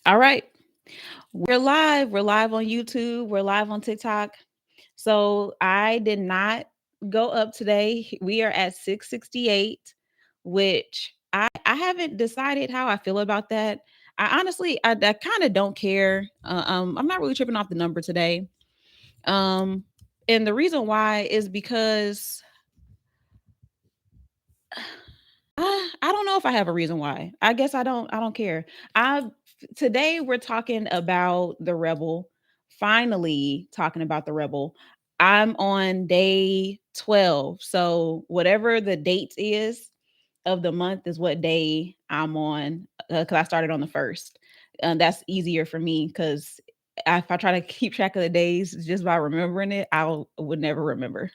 All right. We're live. We're live on YouTube. We're live on TikTok. So I did not go up today. We are at 668, which I haven't decided how I feel about that. I honestly, I kind of don't care. I'm not really tripping off the number today. Um, and the reason why is because I don't know if I have a reason why. I guess I don't care. I Today we're talking about the Rebel. Finally talking about the Rebel. I'm on day 12. So whatever the date is of the month is what day I'm on, cuz I started on the 1st. That's easier for me cuz if I try to keep track of the days just by remembering it, I would never remember.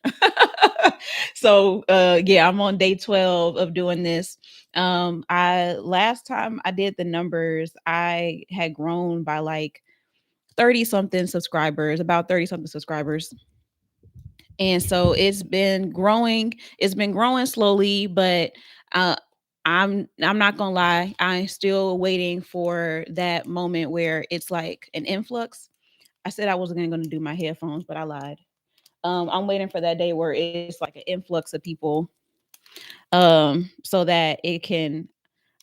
So yeah, I'm on day 12 of doing this. I last time I did the numbers, I had grown by like 30 something subscribers, about 30 something subscribers. And so it's been growing slowly, but uh I'm not gonna lie, I'm still waiting for that moment where it's like an influx. I said I wasn't gonna do my headphones, but I lied. I'm waiting for that day where it's like an influx of people, so that it can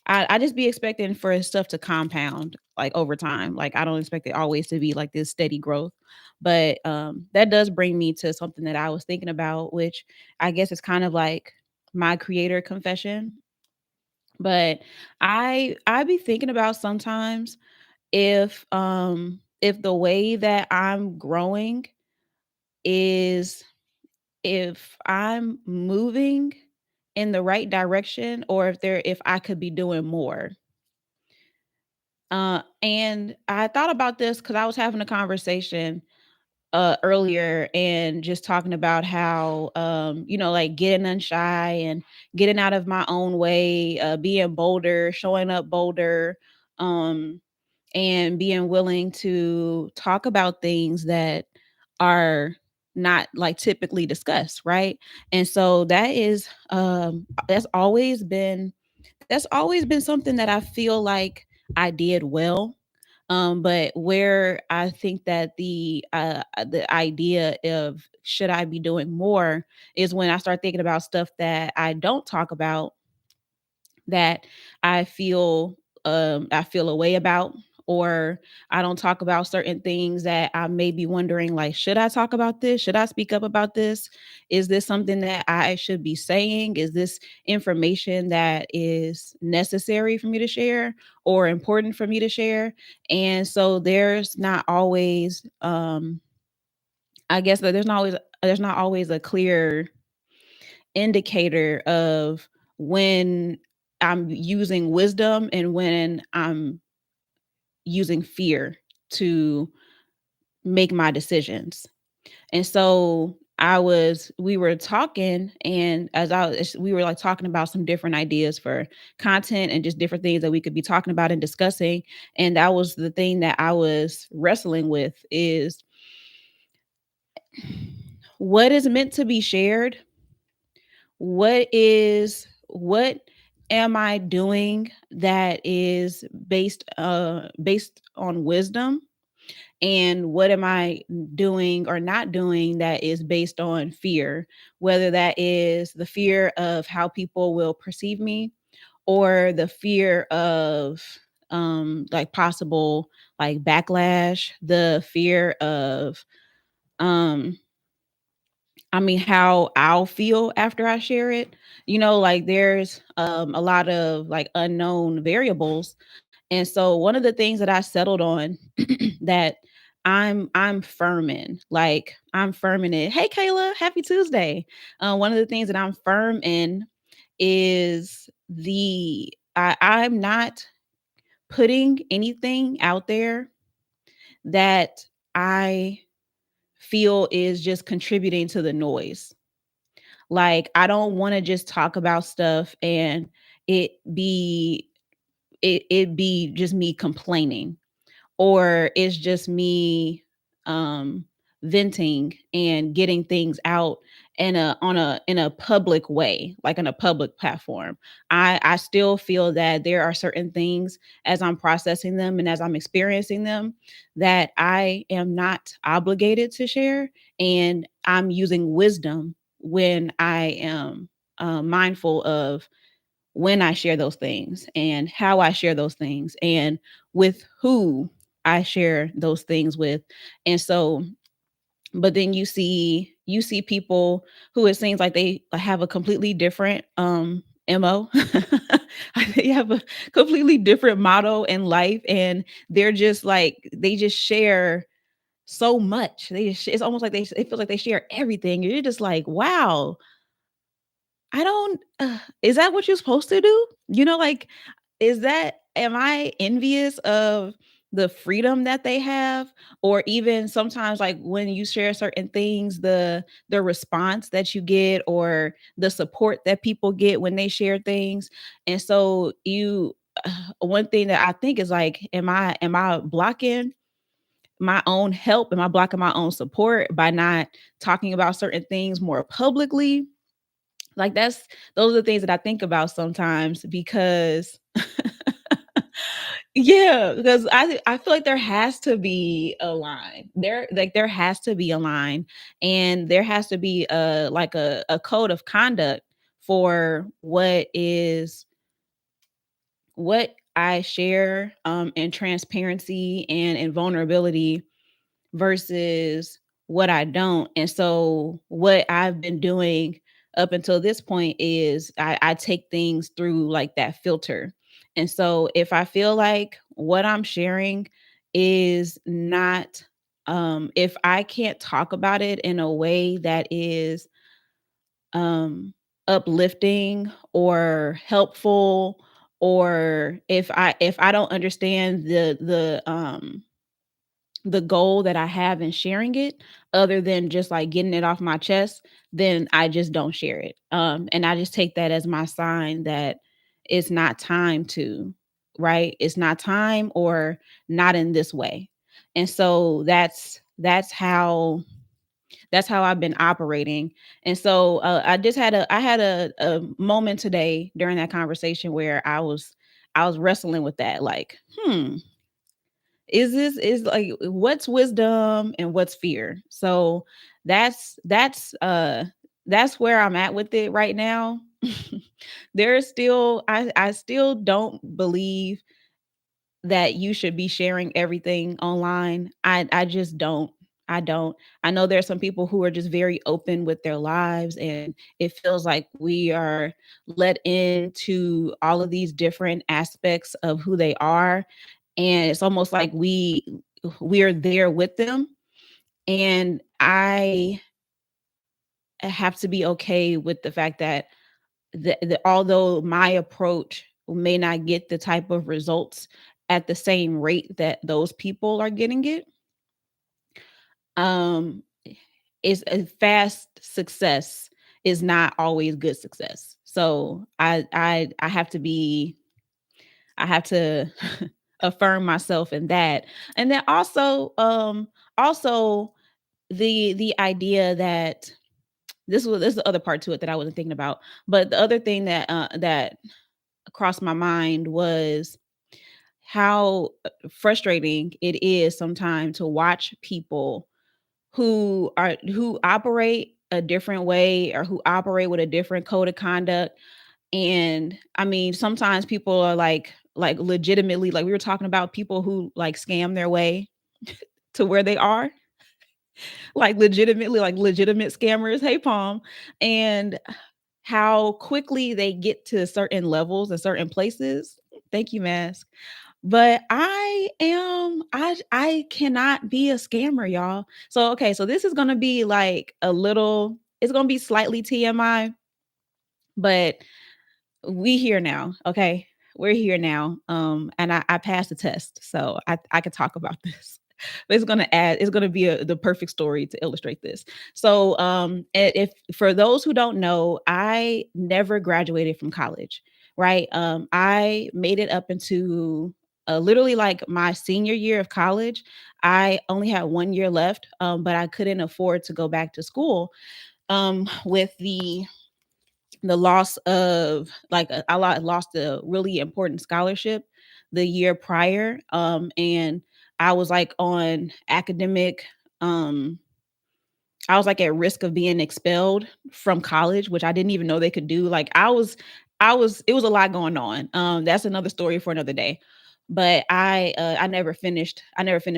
I just be expecting for stuff to compound like over time. Like I don't expect it always to be like this steady growth. But that does bring me to something that I was thinking about, which I guess is kind of like my creator confession. But I be thinking about sometimes if the way that I'm growing is if I'm moving in the right direction or if I could be doing more. And I thought about this because I was having a conversation earlier and just talking about how like getting unshy and getting out of my own way, being bolder, showing up bolder, um, and being willing to talk about things that are not like typically discussed, right? And so that's always been something that I feel like I did well. But where I think that the idea of should I be doing more is when I start thinking about stuff that I don't talk about, that I feel a way about, or I don't talk about certain things that I may be wondering, like, should I talk about this? Should I speak up about this? Is this something that I should be saying? Is this information that is necessary for me to share or important for me to share? And so I guess that there's not always a clear indicator of when I'm using wisdom and when I'm using fear to make my decisions. And so we were talking, and we were like talking about some different ideas for content and just different things that we could be talking about and discussing. And that was the thing that I was wrestling with is what is meant to be shared. What am I doing that is based on wisdom, and what am I doing or not doing that is based on fear, whether that is the fear of how people will perceive me or the fear of like possible like backlash, the fear of um how I'll feel after I share it. Like there's a lot of like unknown variables. And so one of the things that I settled on that I'm firm in, like I'm firm in it. Hey Kayla, happy Tuesday. One of the things that I'm firm in is I'm not putting anything out there that I feel is just contributing to the noise. Like I don't want to just talk about stuff and it be it be just me complaining, or it's just me um venting and getting things out in a public way, like in a public platform. I still feel that there are certain things as I'm processing them and as I'm experiencing them that I am not obligated to share, and I'm using wisdom when I am mindful of when I share those things and how I share those things and with who I share those things with. And so, but then you see people who it seems like they have a completely different MO. They have a completely different motto in life, and they're just like they just share so much. It's almost like it feels like they share everything. You're just like, wow, I don't is that what you're supposed to do? Like, is that am I envious of the freedom that they have? Or even sometimes, like, when you share certain things, the response that you get or the support that people get when they share things. And so one thing that I think is like, am I blocking my own help? Am I blocking my own support by not talking about certain things more publicly? Like, those are the things that I think about sometimes because yeah, because I feel like there has to be a line. There has to be a line, and there has to be a code of conduct for what I share in transparency and in vulnerability versus what I don't. And so what I've been doing up until this point is I take things through like that filter. And so if I feel like what I'm sharing is not if I can't talk about it in a way that is um uplifting or helpful, or if I don't understand the goal that I have in sharing it, other than just like getting it off my chest, then I just don't share it. And I just take that as my sign that it's not time to, right? It's not time, or not in this way. And so that's how I've been operating. And so I had a moment today during that conversation where I was wrestling with that, like, is this is like what's wisdom and what's fear? So that's where I'm at with it right now. There's still I still don't believe that you should be sharing everything online. I just don't. I don't. I know there's some people who are just very open with their lives, and it feels like we are let into all of these different aspects of who they are, and it's almost like we're there with them. And I have to be okay with the fact that although my approach may not get the type of results at the same rate that those people are getting it, um, is a fast success is not always good success. So I have to be I have to affirm myself in that. And then also the idea that this is the other part to it that I wasn't thinking about. But the other thing that crossed my mind was how frustrating it is sometimes to watch people who operate a different way, or who operate with a different code of conduct. And I mean, sometimes people are like legitimately, like we were talking about people who like scam their way to where they are, like legitimately, like legitimate scammers. Hey, Palm. And how quickly they get to certain levels and certain places. Thank you, Mask. But I cannot be a scammer, y'all. So okay, so this is gonna be like it's gonna be slightly TMI, but we here now, okay? We're here now. And I passed the test, so I could talk about this. But it's gonna be the perfect story to illustrate this. So if for those who don't know, I never graduated from college, right? I made it up into literally like my senior year of college. I only had 1 year left, but I couldn't afford to go back to school. with the loss of like lost a really important scholarship the year prior, and I was like on academic, um I was like at risk of being expelled from college, which I didn't even know they could do. Like I was it was a lot going on. That's another story for another day. But I never finished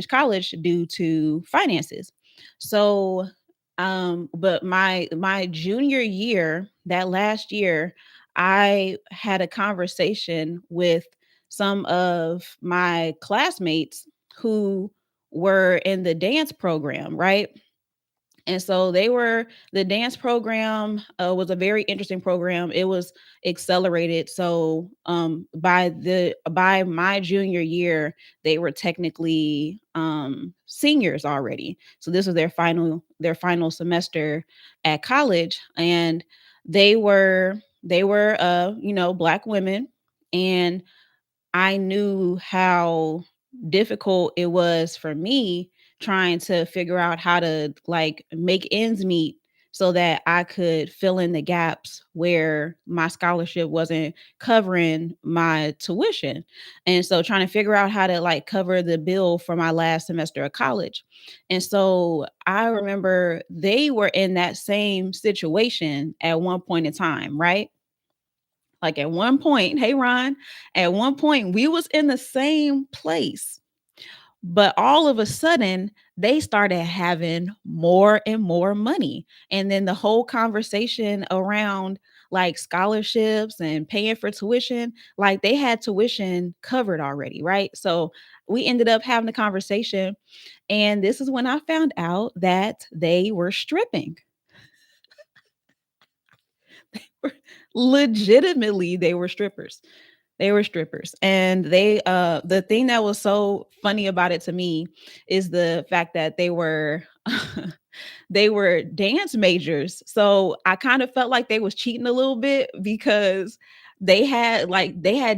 college due to finances. So but my junior year, that last year, I had a conversation with some of my classmates who were in the dance program, right? And so the dance program was a very interesting program. It was accelerated. So by my junior year, they were technically seniors already. So this was their final semester at college, and they were black women, and I knew how difficult it was for me trying to figure out how to like make ends meet so that I could fill in the gaps where my scholarship wasn't covering my tuition. And so trying to figure out how to like cover the bill for my last semester of college. And so I remember they were in that same situation at one point in time, right? Like at one point, hey Ron, at one point we was in the same place, but all of a sudden they started having more and more money. And then the whole conversation around like scholarships and paying for tuition, like they had tuition covered already, right? So we ended up having a conversation, and this is when I found out that they were stripping. Legitimately, they were strippers. They were strippers. And the thing that was so funny about it to me is the fact that they were they were dance majors. So I kind of felt like they was cheating a little bit because they had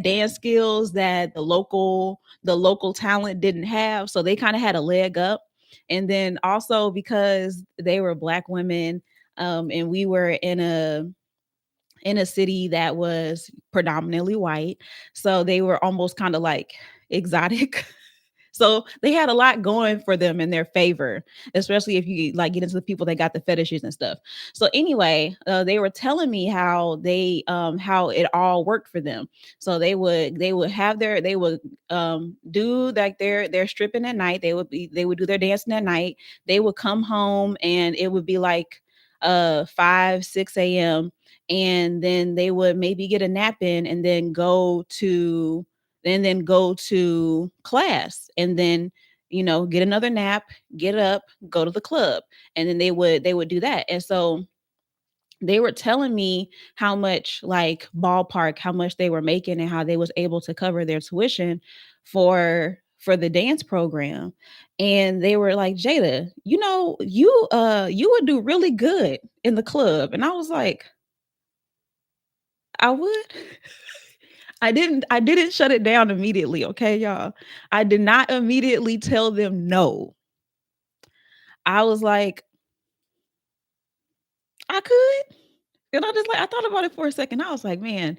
dance skills that the local talent didn't have. So they kind of had a leg up. And then also because they were black women, and we were in a city that was predominantly white. So they were almost kind of like exotic. So they had a lot going for them in their favor, especially if you like get into the people that got the fetishes and stuff. So anyway, they were telling me how it all worked for them. So they would do like their stripping at night. They would do their dancing at night. They would come home and it would be like 5 6 a.m., and then they would maybe get a nap in and then go to class, and then get another nap, get up, go to the club, and then they would do that. And so they were telling me how much, like ballpark, how much they were making and how they was able to cover their tuition for the dance program. And they were like, Jada, you would do really good in the club. And I was like, I would. I didn't shut it down immediately, okay, y'all? I did not immediately tell them no. I was like, "I could." And I thought about it for a second. I was like, "Man,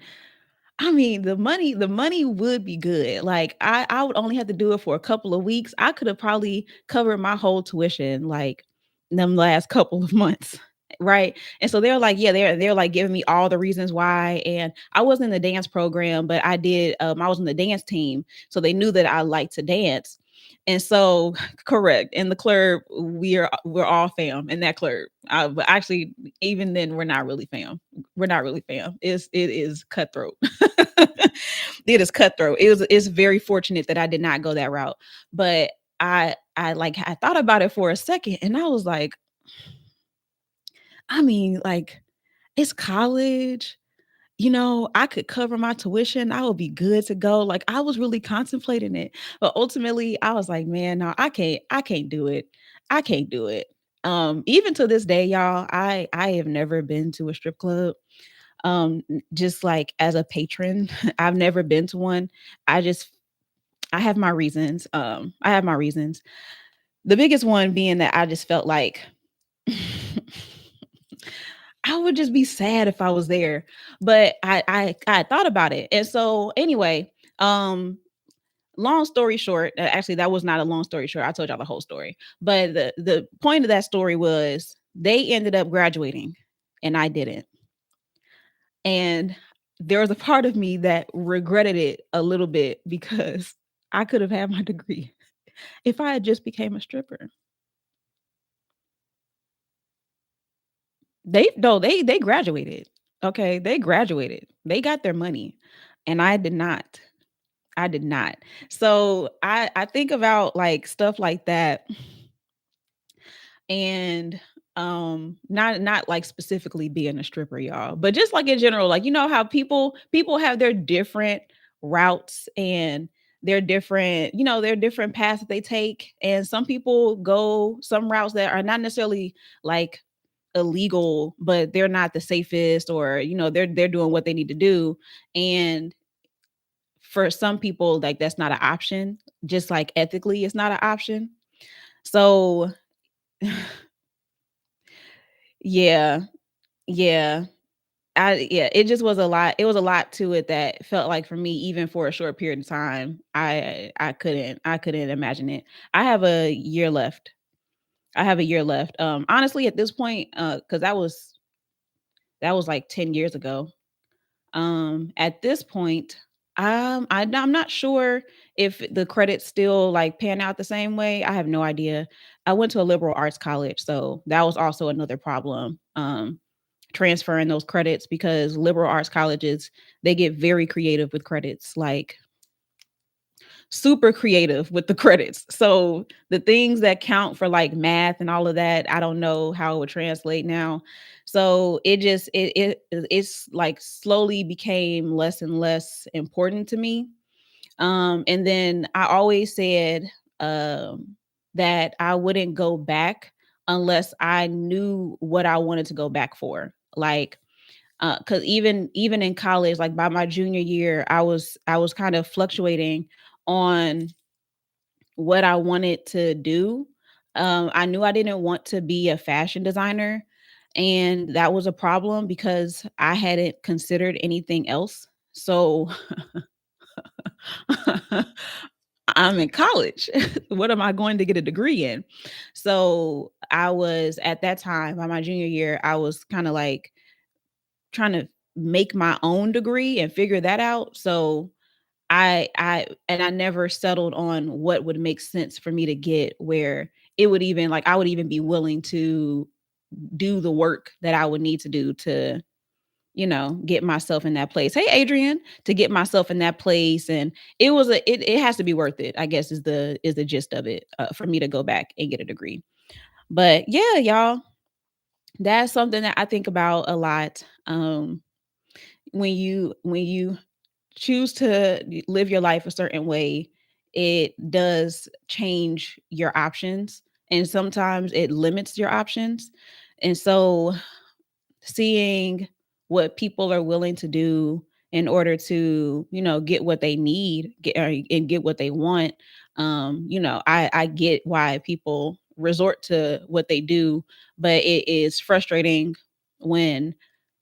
I mean, the money would be good. Like I would only have to do it for a couple of weeks. I could have probably covered my whole tuition like them last couple of months." Right. And so they're like, yeah, they're like giving me all the reasons why. And I wasn't in the dance program, but I was in the dance team. So they knew that I liked to dance. And so correct. In the club, we're all fam in that club. But actually, even then, we're not really fam. We're not really fam. It is cutthroat. It is cutthroat. It's very fortunate that I did not go that route. But I thought about it for a second, and I was like, I mean, like, it's college. I could cover my tuition. I would be good to go. Like, I was really contemplating it. But ultimately, I was like, man, no, I can't do it. I can't do it. Even to this day, y'all, I have never been to a strip club. Just like as a patron, I've never been to one. I just I have my reasons. I have my reasons. The biggest one being that I just felt like I would just be sad if I was there. But I thought about it. And so anyway, long story short, actually that was not a long story short. I told y'all the whole story. But the point of that story was they ended up graduating and I didn't. And there was a part of me that regretted it a little bit because I could have had my degree if I had just became a stripper. They no, they graduated. Okay, they graduated. They got their money and I did not. I did not. So I think about like stuff like that and not like specifically being a stripper y'all, but just like in general, like you know how people have their different routes and their different, their different paths that they take, and some people go some routes that are not necessarily like illegal, but they're not the safest, or they're doing what they need to do. And for some people, like that's not an option. Just like ethically, it's not an option. So yeah, yeah. Yeah, it just was a lot. It was a lot to it that felt like for me, even for a short period of time, I couldn't imagine it. I have a year left. I have a year left. Honestly, at this point, because that was like 10 years ago. At this point, I'm not sure if the credits still like pan out the same way. I have no idea. I went to a liberal arts college, so that was also another problem. Transferring those credits, because liberal arts colleges, they get very creative with credits, like super creative with the credits. So the things that count for like math and all of that, I don't know how it would translate now. So it just it's like slowly became less and less important to me. And then I always said that I wouldn't go back unless I knew what I wanted to go back for. Like because even in college, like by my junior year, I was kind of fluctuating on what I wanted to do. I knew I didn't want to be a fashion designer, and that was a problem because I hadn't considered anything else. So I'm in college. What am I going to get a degree in? So I was at that time, by my junior year, I was kind of like trying to make my own degree and figure that out. So I never settled on what would make sense for me to get, where it would even like I would even be willing to do the work that I would need to do to, get myself in that place. Hey Adrian, to get myself in that place. And it has to be worth it, I guess is the gist of it, for me to go back and get a degree. But yeah, y'all, that's something that I think about a lot. When you choose to live your life a certain way, it does change your options, and sometimes it limits your options. And so seeing what people are willing to do in order to, get what they need, and get what they want, I get why people resort to what they do, but it is frustrating when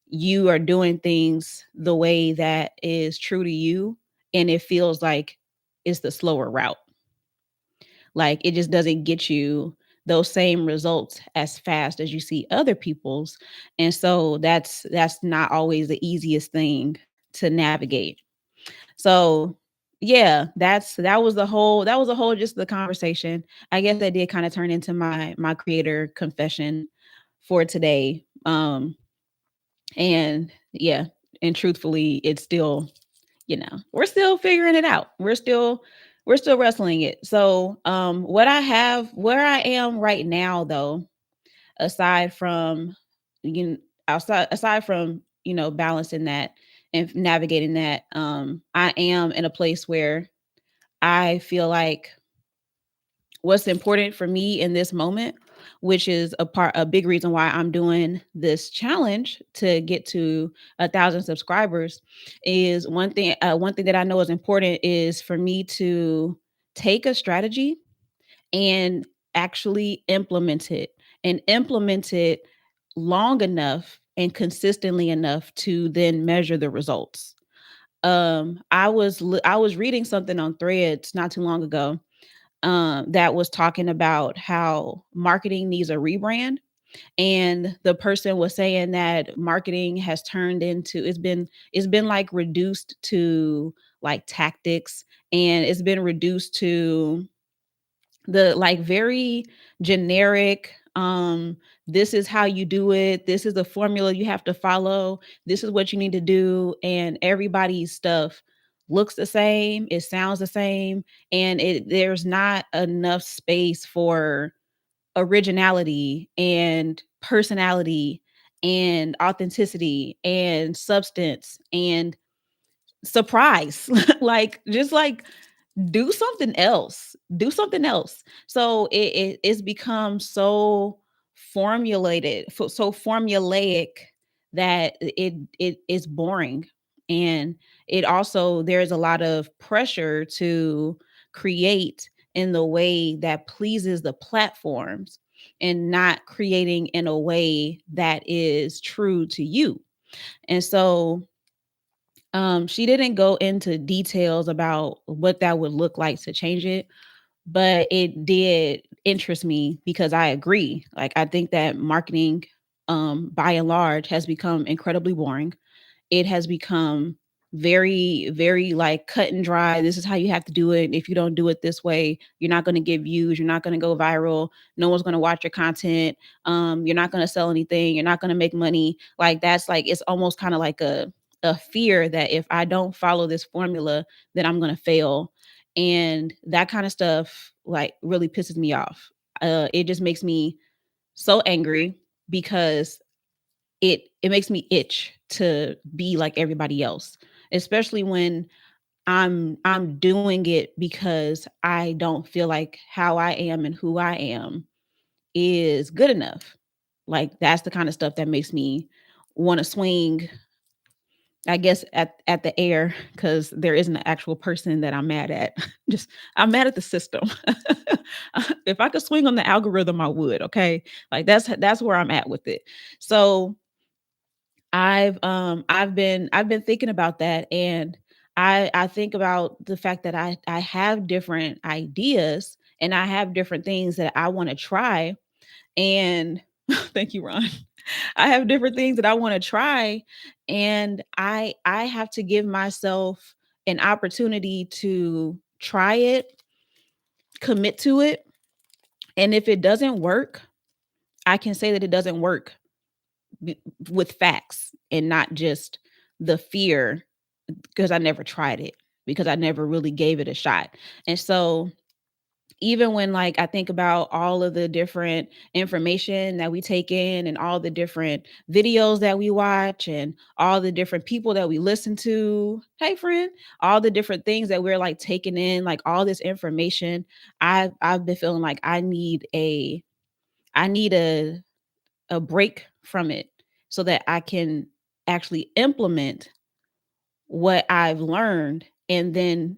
you are doing things the way that is true to you and it feels like it's the slower route. Like it just doesn't get you those same results as fast as you see other people's. And so that's not always the easiest thing to navigate. So yeah, that was the whole just the conversation. I guess that did kind of turn into my creator confession for today. And yeah, and truthfully, it's still, we're still figuring it out. We're still wrestling it. So, where I am right now though, aside from you know, aside from, balancing that and navigating that, I am in a place where I feel like what's important for me in this moment, which is a big reason why I'm doing this challenge to get to 1,000 subscribers, is one thing that I know is important is for me to take a strategy and actually implement it long enough and consistently enough to then measure the results. I was reading something on Threads not too long ago, that was talking about how marketing needs a rebrand, and the person was saying that marketing has turned into it's been like reduced to like tactics, and it's been reduced to the like very generic, this is how you do it, this is the formula you have to follow, this is what you need to do, and everybody's stuff looks the same, it sounds the same, and there's not enough space for originality and personality and authenticity and substance and surprise. Like just like do something else. Do something else. So it's become so so formulaic that it is boring. And it also there's a lot of pressure to create in the way that pleases the platforms and not creating in a way that is true to you. And so she didn't go into details about what that would look like to change it, but it did interest me because I agree. Like I think that marketing by and large has become incredibly boring. It has become very, very like cut and dry. This is how you have to do it. If you don't do it this way, you're not going to get views. You're not going to go viral. No one's going to watch your content. You're not going to sell anything. You're not going to make money. Like that's like it's almost kind of like a fear that if I don't follow this formula, then I'm going to fail. And that kind of stuff like really pisses me off. It just makes me so angry because it makes me itch to be like everybody else, especially when I'm doing it because I don't feel like how I am and who I am is good enough. Like that's the kind of stuff that makes me want to swing, I guess, at the air because there isn't an actual person that I'm mad at. Just I'm mad at the system. If I could swing on the algorithm, I would. Okay, like that's where I'm at with it. So I've been thinking about that, and I think about the fact that I have different ideas and I have different things that I want to try, and thank you, Ron. I have different things that I want to try, and I have to give myself an opportunity to try it, commit to it, and if it doesn't work, I can say that it doesn't work b- with facts and not just the fear because I never tried it, because I never really gave it a shot. And so even when like I think about all of the different information that we take in and all the different videos that we watch and all the different people that we listen to, hey friend, all the different things that we're like taking in, like all this information, I've been feeling like I need a break from it so that I can actually implement what I've learned and then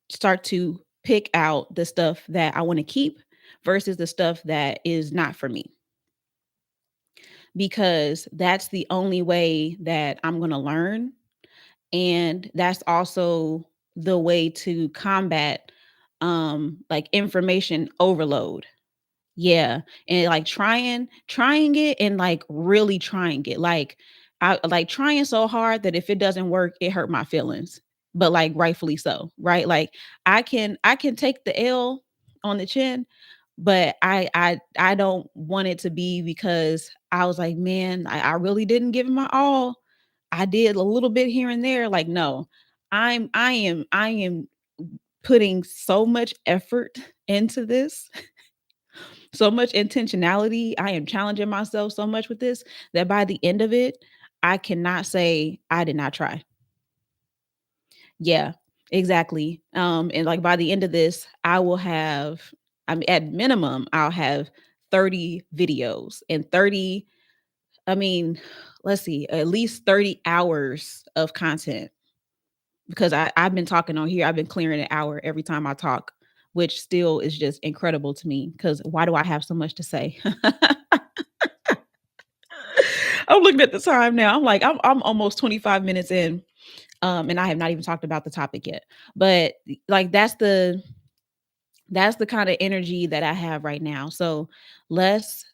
start to pick out the stuff that I want to keep versus the stuff that is not for me. Because that's the only way that I'm going to learn. And that's also the way to combat like information overload. Yeah, and, like, trying it and, like, really trying it, like, I like, trying so hard that if it doesn't work, it hurt my feelings, but, like, rightfully so, right? Like, I can take the L on the chin, but I don't want it to be because I was like, "Man, I really didn't give it my all. I did a little bit here and there." Like, no. I am putting so much effort into this, so much intentionality. I am challenging myself so much with this that by the end of it, I cannot say I did not try. Yeah, exactly. And like by the end of this, I will have, I mean, at minimum, I'll have 30 videos and 30, I mean, let's see, at least 30 hours of content because I've been talking on here. I've been clearing an hour every time I talk, which still is just incredible to me because why do I have so much to say? I'm looking at the time now. I'm like, I'm almost 25 minutes in. And I have not even talked about the topic yet. But like that's the kind of energy that I have right now. So less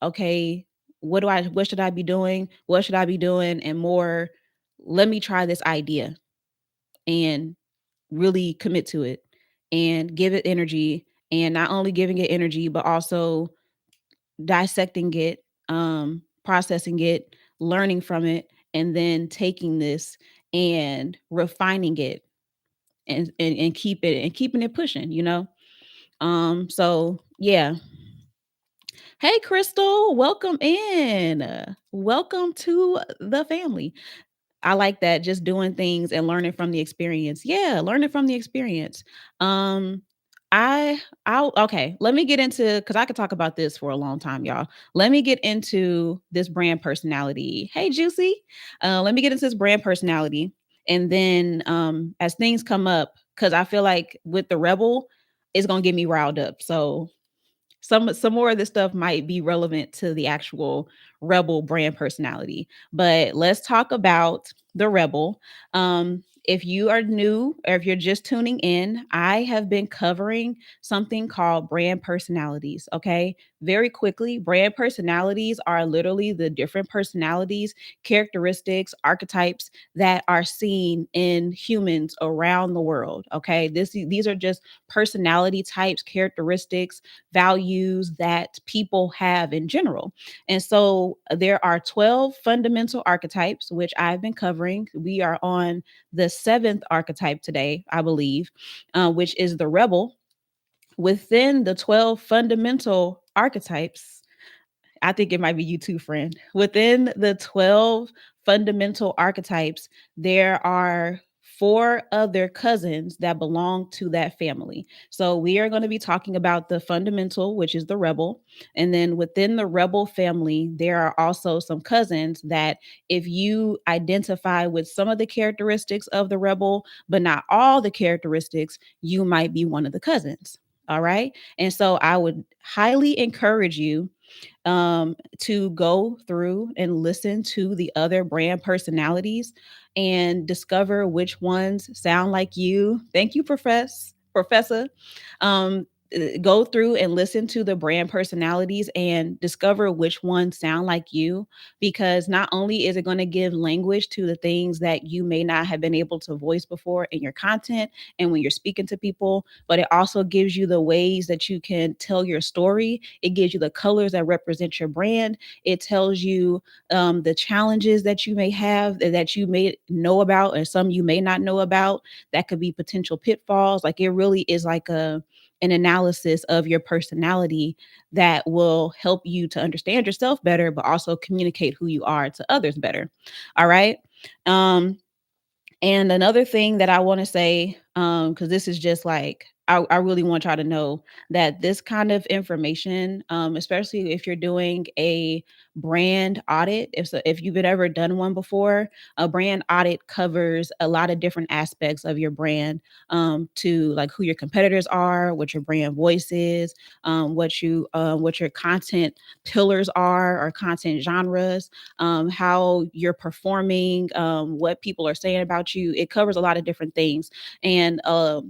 okay, what should I be doing? What should I be doing? And more, let me try this idea and really commit to it and give it energy, and not only giving it energy but also dissecting it, processing it, learning from it, and then taking this and refining it and keeping it pushing, you know? So yeah. Hey Crystal, welcome in. Welcome to the family. I like that, just doing things and learning from the experience. Yeah, learning from the experience. Um, I'll okay, let me get into, because I could talk about this for a long time, y'all. Let me get into this brand personality. Hey, Juicy. Let me get into this brand personality. And then as things come up, because I feel like with the rebel, it's gonna get me riled up. So some more of this stuff might be relevant to the actual rebel brand personality, but let's talk about the rebel. If you are new or if you're just tuning in, I have been covering something called brand personalities. Okay, very quickly, brand personalities are literally the different personalities, characteristics, archetypes that are seen in humans around the world. Okay, these are just personality types, characteristics, values that people have in general. And so there are 12 fundamental archetypes, which I've been covering. We are on the seventh archetype today, I believe, which is the rebel. Within the 12 fundamental archetypes, I think it might be you too, friend. Within the 12 fundamental archetypes, there are four other cousins that belong to that family. So we are going to be talking about the fundamental, which is the rebel. And then within the rebel family, there are also some cousins that, if you identify with some of the characteristics of the rebel, but not all the characteristics, you might be one of the cousins. All right. And so I would highly encourage you to go through and listen to the other brand personalities and discover which ones sound like you. Thank you, Professor. Um, Go through and listen to the brand personalities and discover which ones sound like you, because not only is it going to give language to the things that you may not have been able to voice before in your content and when you're speaking to people, but it also gives you the ways that you can tell your story. It gives you the colors that represent your brand. It tells you the challenges that you may have, that you may know about, and some you may not know about. That could be potential pitfalls. Like, it really is like an analysis of your personality that will help you to understand yourself better, but also communicate who you are to others better. All right. Um, and another thing that I want to say, because this is just like, I really want y'all to know that this kind of information, especially if you're doing a brand audit, if you've ever done one before, a brand audit covers a lot of different aspects of your brand, to like who your competitors are, what your brand voice is, what your content pillars are or content genres, how you're performing, what people are saying about you. It covers a lot of different things. And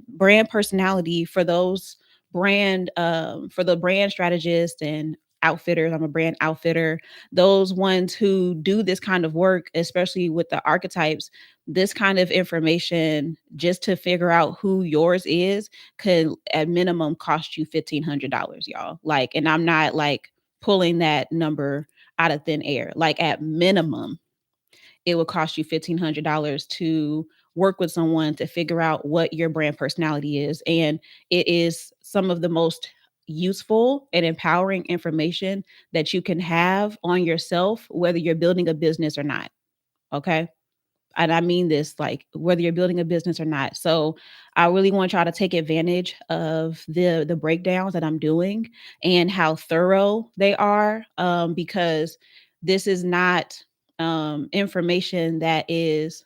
brand personality for those for the brand strategists and outfitters. I'm a brand outfitter. Those ones who do this kind of work, especially with the archetypes, this kind of information just to figure out who yours is could at minimum cost you $1,500, y'all. Like, and I'm not like pulling that number out of thin air. Like, at minimum, it would cost you $1,500 to work with someone to figure out what your brand personality is. And it is some of the most useful and empowering information that you can have on yourself, whether you're building a business or not. Okay. And I mean this, like, whether you're building a business or not. So I really want y'all to take advantage of the breakdowns that I'm doing and how thorough they are, because this is not information that is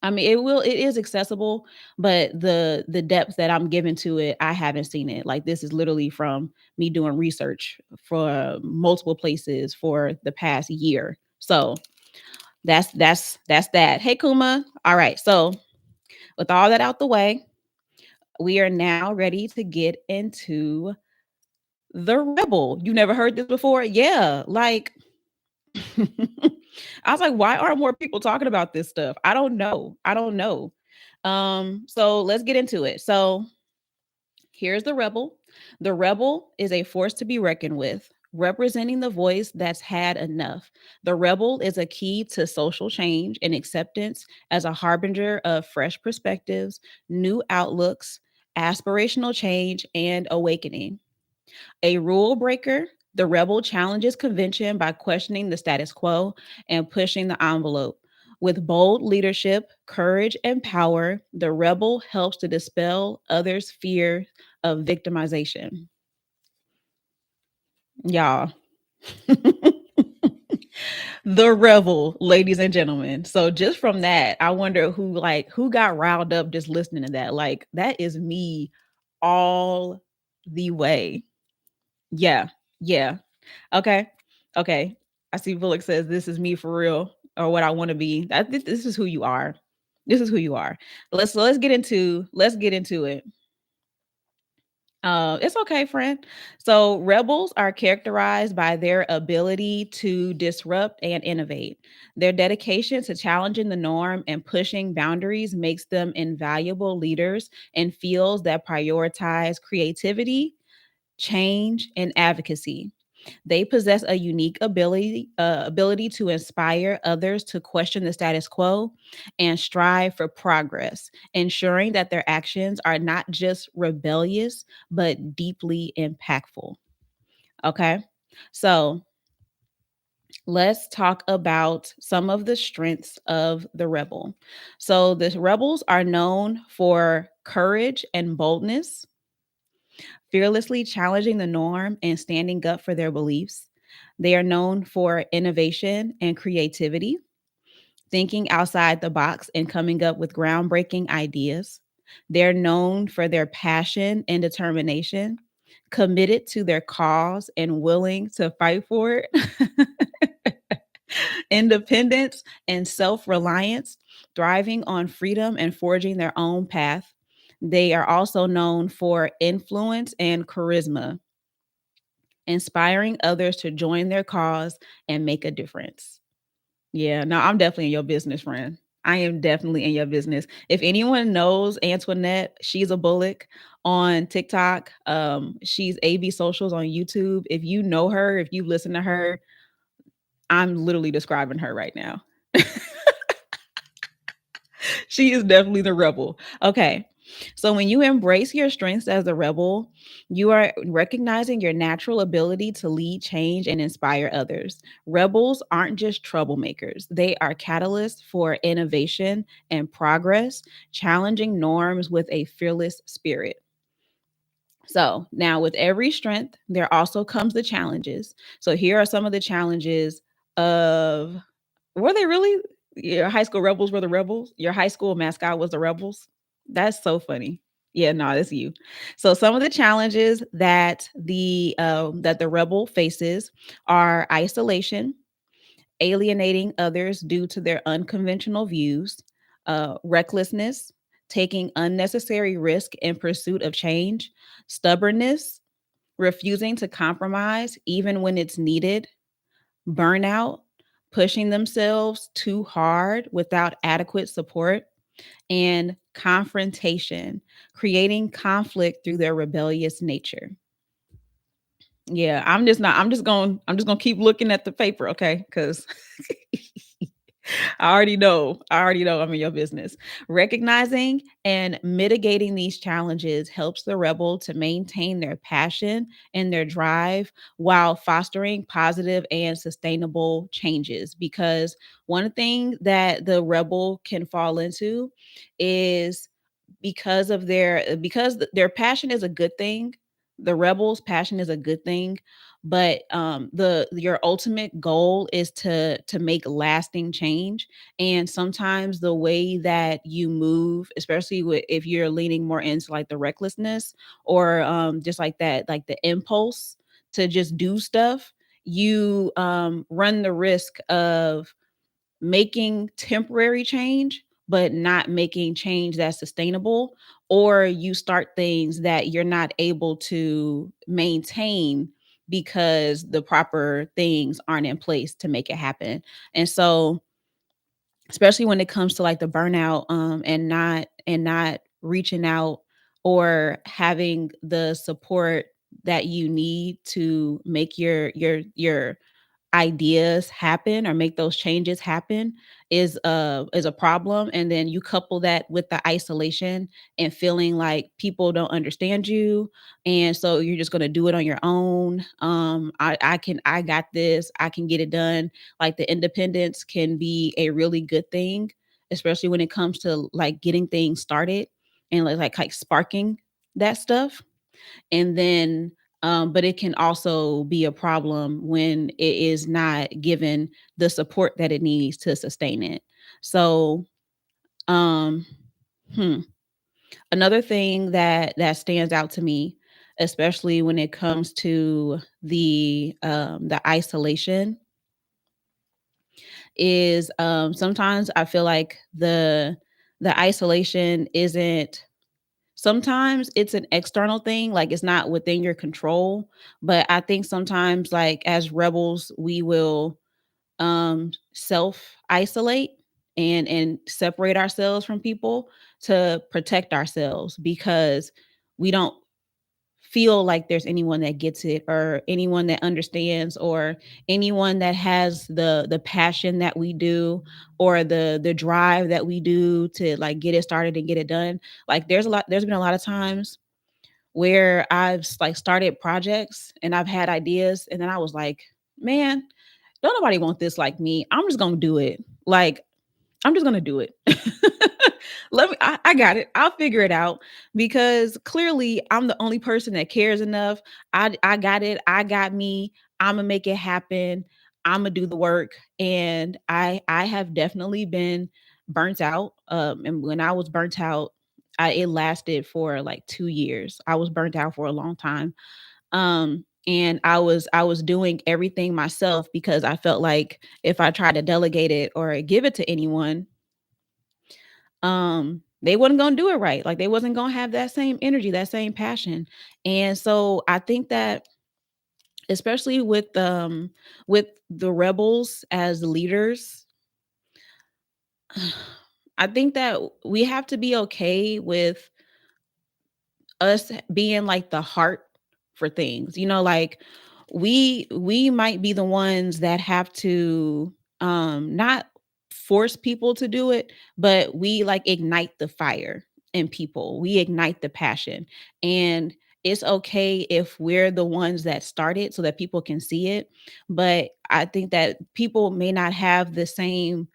I mean, it is accessible, but the depth that I'm giving to it, I haven't seen it. Like this is literally from me doing research for multiple places for the past year. So that's that. Hey Kuma. All right. So with all that out the way, we are now ready to get into the rebel. You never heard this before? Yeah. Like I was like, why aren't more people talking about this stuff? I don't know. I don't know. So let's get into it. So here's the rebel. The rebel is a force to be reckoned with, representing the voice that's had enough. The rebel is a key to social change and acceptance as a harbinger of fresh perspectives, new outlooks, aspirational change, and awakening. A rule breaker, the rebel challenges convention by questioning the status quo and pushing the envelope. With bold leadership, courage, and power, the rebel helps to dispel others' fear of victimization. Y'all. The rebel, ladies and gentlemen. So just from that, I wonder who got riled up just listening to that. Like that is me all the way. Yeah. Yeah. Okay. Okay. I see Bullock says this is me for real or what I want to be. This is who you are. This is who you are. Let's get into it. It's okay, friend. So rebels are characterized by their ability to disrupt and innovate. Their dedication to challenging the norm and pushing boundaries makes them invaluable leaders in fields that prioritize creativity, change, and advocacy. They possess a unique ability to inspire others to question the status quo and strive for progress, ensuring that their actions are not just rebellious but deeply impactful. Okay, so let's talk about some of the strengths of the rebel. So the rebels are known for courage and boldness, fearlessly challenging the norm and standing up for their beliefs. They are known for innovation and creativity, thinking outside the box and coming up with groundbreaking ideas. They're known for their passion and determination, committed to their cause and willing to fight for it. Independence and self reliance, thriving on freedom and forging their own path. They are also known for influence and charisma, inspiring others to join their cause and make a difference. Yeah, no, I'm definitely in your business, friend. I am definitely in your business. If anyone knows Antoinette, she's a Bullock on TikTok. She's AB Socials on YouTube. If you know her, if you listen to her, I'm literally describing her right now. She is definitely the rebel. Okay. So when you embrace your strengths as a rebel, you are recognizing your natural ability to lead change and inspire others. Rebels aren't just troublemakers, they are catalysts for innovation and progress, challenging norms with a fearless spirit. So now, with every strength, there also comes the challenges. So here are some of the challenges of were they really? Your high school rebels were the rebels? Your high school mascot was the rebels? That's so funny. Yeah, no, that's you. So some of the challenges that the rebel faces are isolation, alienating others due to their unconventional views, recklessness, taking unnecessary risk in pursuit of change, stubbornness, refusing to compromise even when it's needed, burnout, pushing themselves too hard without adequate support, and confrontation, creating conflict through their rebellious nature. Yeah, I'm just going to keep looking at the paper, okay? Cuz I already know I'm in your business. Recognizing and mitigating these challenges helps the rebel to maintain their passion and their drive while fostering positive and sustainable changes. Because one thing that the rebel can fall into is because their passion is a good thing, the rebel's passion is a good thing, but the your ultimate goal is to make lasting change. And sometimes the way that you move, especially if you're leaning more into like the recklessness, or just like that, like the impulse to just do stuff, you run the risk of making temporary change, but not making change that's sustainable, or you start things that you're not able to maintain because the proper things aren't in place to make it happen. And so, especially when it comes to like the burnout, and not reaching out or having the support that you need to make your ideas happen or make those changes happen, is a problem. And then you couple that with the isolation and feeling like people don't understand you, and so you're just going to do it on your own. I got this, I can get it done. Like the independence can be a really good thing, especially when it comes to like getting things started and like sparking that stuff. And then but it can also be a problem when it is not given the support that it needs to sustain it. So um hmm, another thing that stands out to me, especially when it comes to the isolation, is sometimes I feel like the isolation isn't, sometimes it's an external thing, like it's not within your control. But I think sometimes, like as rebels, we will self isolate and separate ourselves from people to protect ourselves, because we don't feel like there's anyone that gets it, or anyone that understands, or anyone that has the passion that we do, or the drive that we do to like get it started and get it done. Like there's been a lot of times where I've like started projects and I've had ideas, and then I was like, man, don't nobody want this like me. I'm just gonna do it. Like I'm just gonna do it. I got it. I'll figure it out, because clearly I'm the only person that cares enough. I got it. I got me. I'm gonna make it happen. I'm gonna do the work. And I have definitely been burnt out. And when I was burnt out, it lasted for like 2 years. I was burnt out for a long time. And I was doing everything myself, because I felt like if I tried to delegate it or give it to anyone, they wasn't gonna do it right. Like they wasn't gonna have that same energy, that same passion. And so I think that, especially with the rebels as leaders, I think that we have to be okay with us being like the heart for things. Like we might be the ones that have to not force people to do it, but we like ignite the fire in people. We ignite the passion. And it's okay if we're the ones that start it so that people can see it. But I think that people may not have the same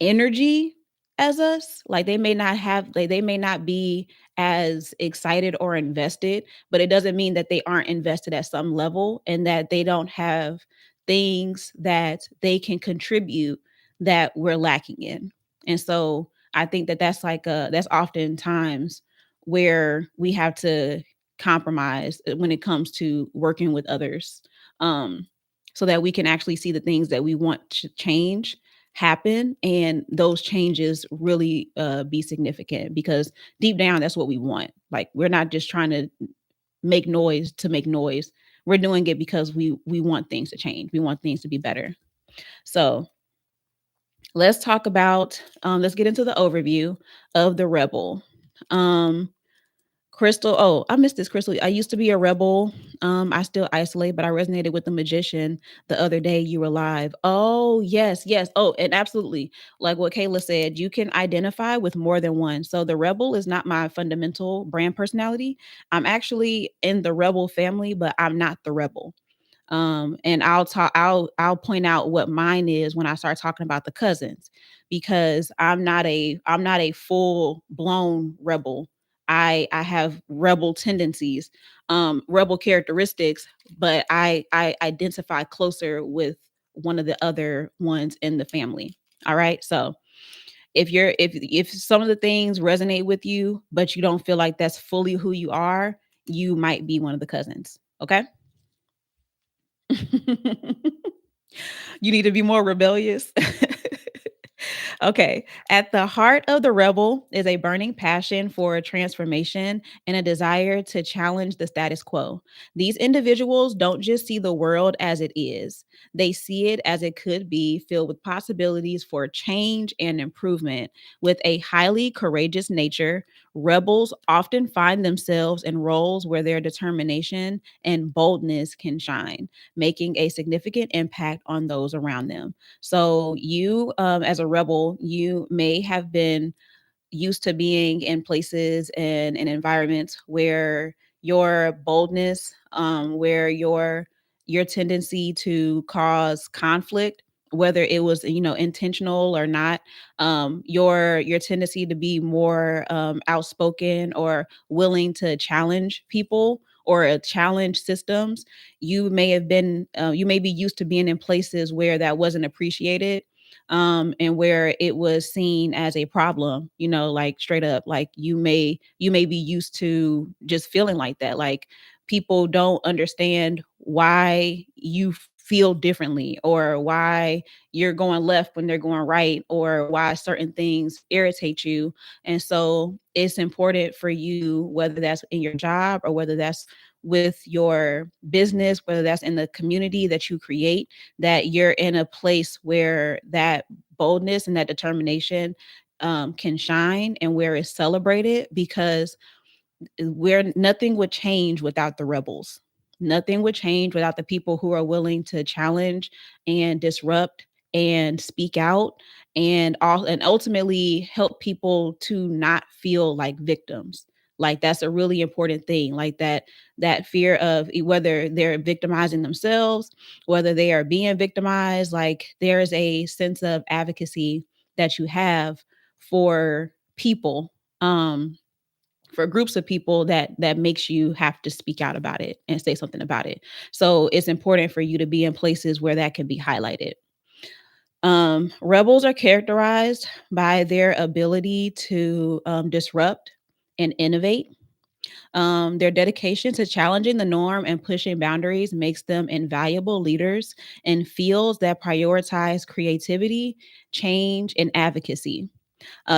energy as us. Like they may not be as excited or invested, but it doesn't mean that they aren't invested at some level, and that they don't have things that they can contribute that we're lacking in. And so I think that that's oftentimes where we have to compromise when it comes to working with others. Um so that we can actually see the things that we want to change happen, and those changes really be significant, because deep down that's what we want. Like we're not just trying to make noise to make noise. We're doing it because we want things to change, we want things to be better. So let's talk about let's get into the overview of the rebel. um Crystal, oh, I missed this, Crystal. I used to be a rebel. I still isolate, but I resonated with the magician the other day. You were live. Oh, yes, yes. Oh, and absolutely. Like what Kayla said, you can identify with more than one. So the rebel is not my fundamental brand personality. I'm actually in the rebel family, but I'm not the rebel. And I'll point out what mine is when I start talking about the cousins, because I'm not a full blown rebel. I have rebel tendencies, rebel characteristics, but I identify closer with one of the other ones in the family. All right. So if some of the things resonate with you, but you don't feel like that's fully who you are, you might be one of the cousins. Okay. You need to be more rebellious. Okay. At the heart of the rebel is a burning passion for transformation and a desire to challenge the status quo. These individuals don't just see the world as it is, they see it as it could be, filled with possibilities for change and improvement. With a highly courageous nature, rebels often find themselves in roles where their determination and boldness can shine, making a significant impact on those around them. So you, as a rebel, you may have been used to being in places and environments where your boldness, where your tendency to cause conflict, whether it was intentional or not, your tendency to be more outspoken or willing to challenge people or challenge systems, you may be used to being in places where that wasn't appreciated, and where it was seen as a problem, like straight up, like you may be used to just feeling like that, like people don't understand why you feel differently, or why you're going left when they're going right, or why certain things irritate you. And so it's important for you, whether that's in your job or whether that's with your business, whether that's in the community that you create, that you're in a place where that boldness and that determination can shine, and where it's celebrated, because where nothing would change without the rebels. Nothing would change without the people who are willing to challenge and disrupt and speak out, and ultimately help people to not feel like victims. Like that's a really important thing. Like that fear of whether they're victimizing themselves, whether they are being victimized, like there's a sense of advocacy that you have for people, for groups of people, that makes you have to speak out about it and say something about it. So it's important for you to be in places where that can be highlighted. Rebels are characterized by their ability to disrupt and innovate. Their dedication to challenging the norm and pushing boundaries makes them invaluable leaders in fields that prioritize creativity, change, and advocacy.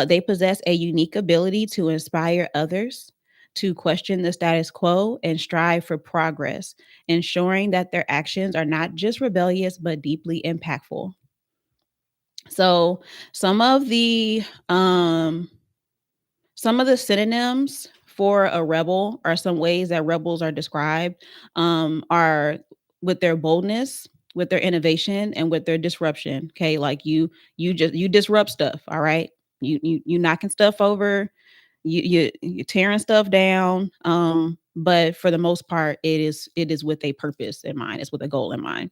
They possess a unique ability to inspire others to question the status quo and strive for progress, ensuring that their actions are not just rebellious but deeply impactful. So, some of the um, some of the synonyms for a rebel, are some ways that rebels are described, are with their boldness, with their innovation, and with their disruption. Okay, like you disrupt stuff. All right, you knocking stuff over, you tearing stuff down. But for the most part, it is with a purpose in mind. It's with a goal in mind.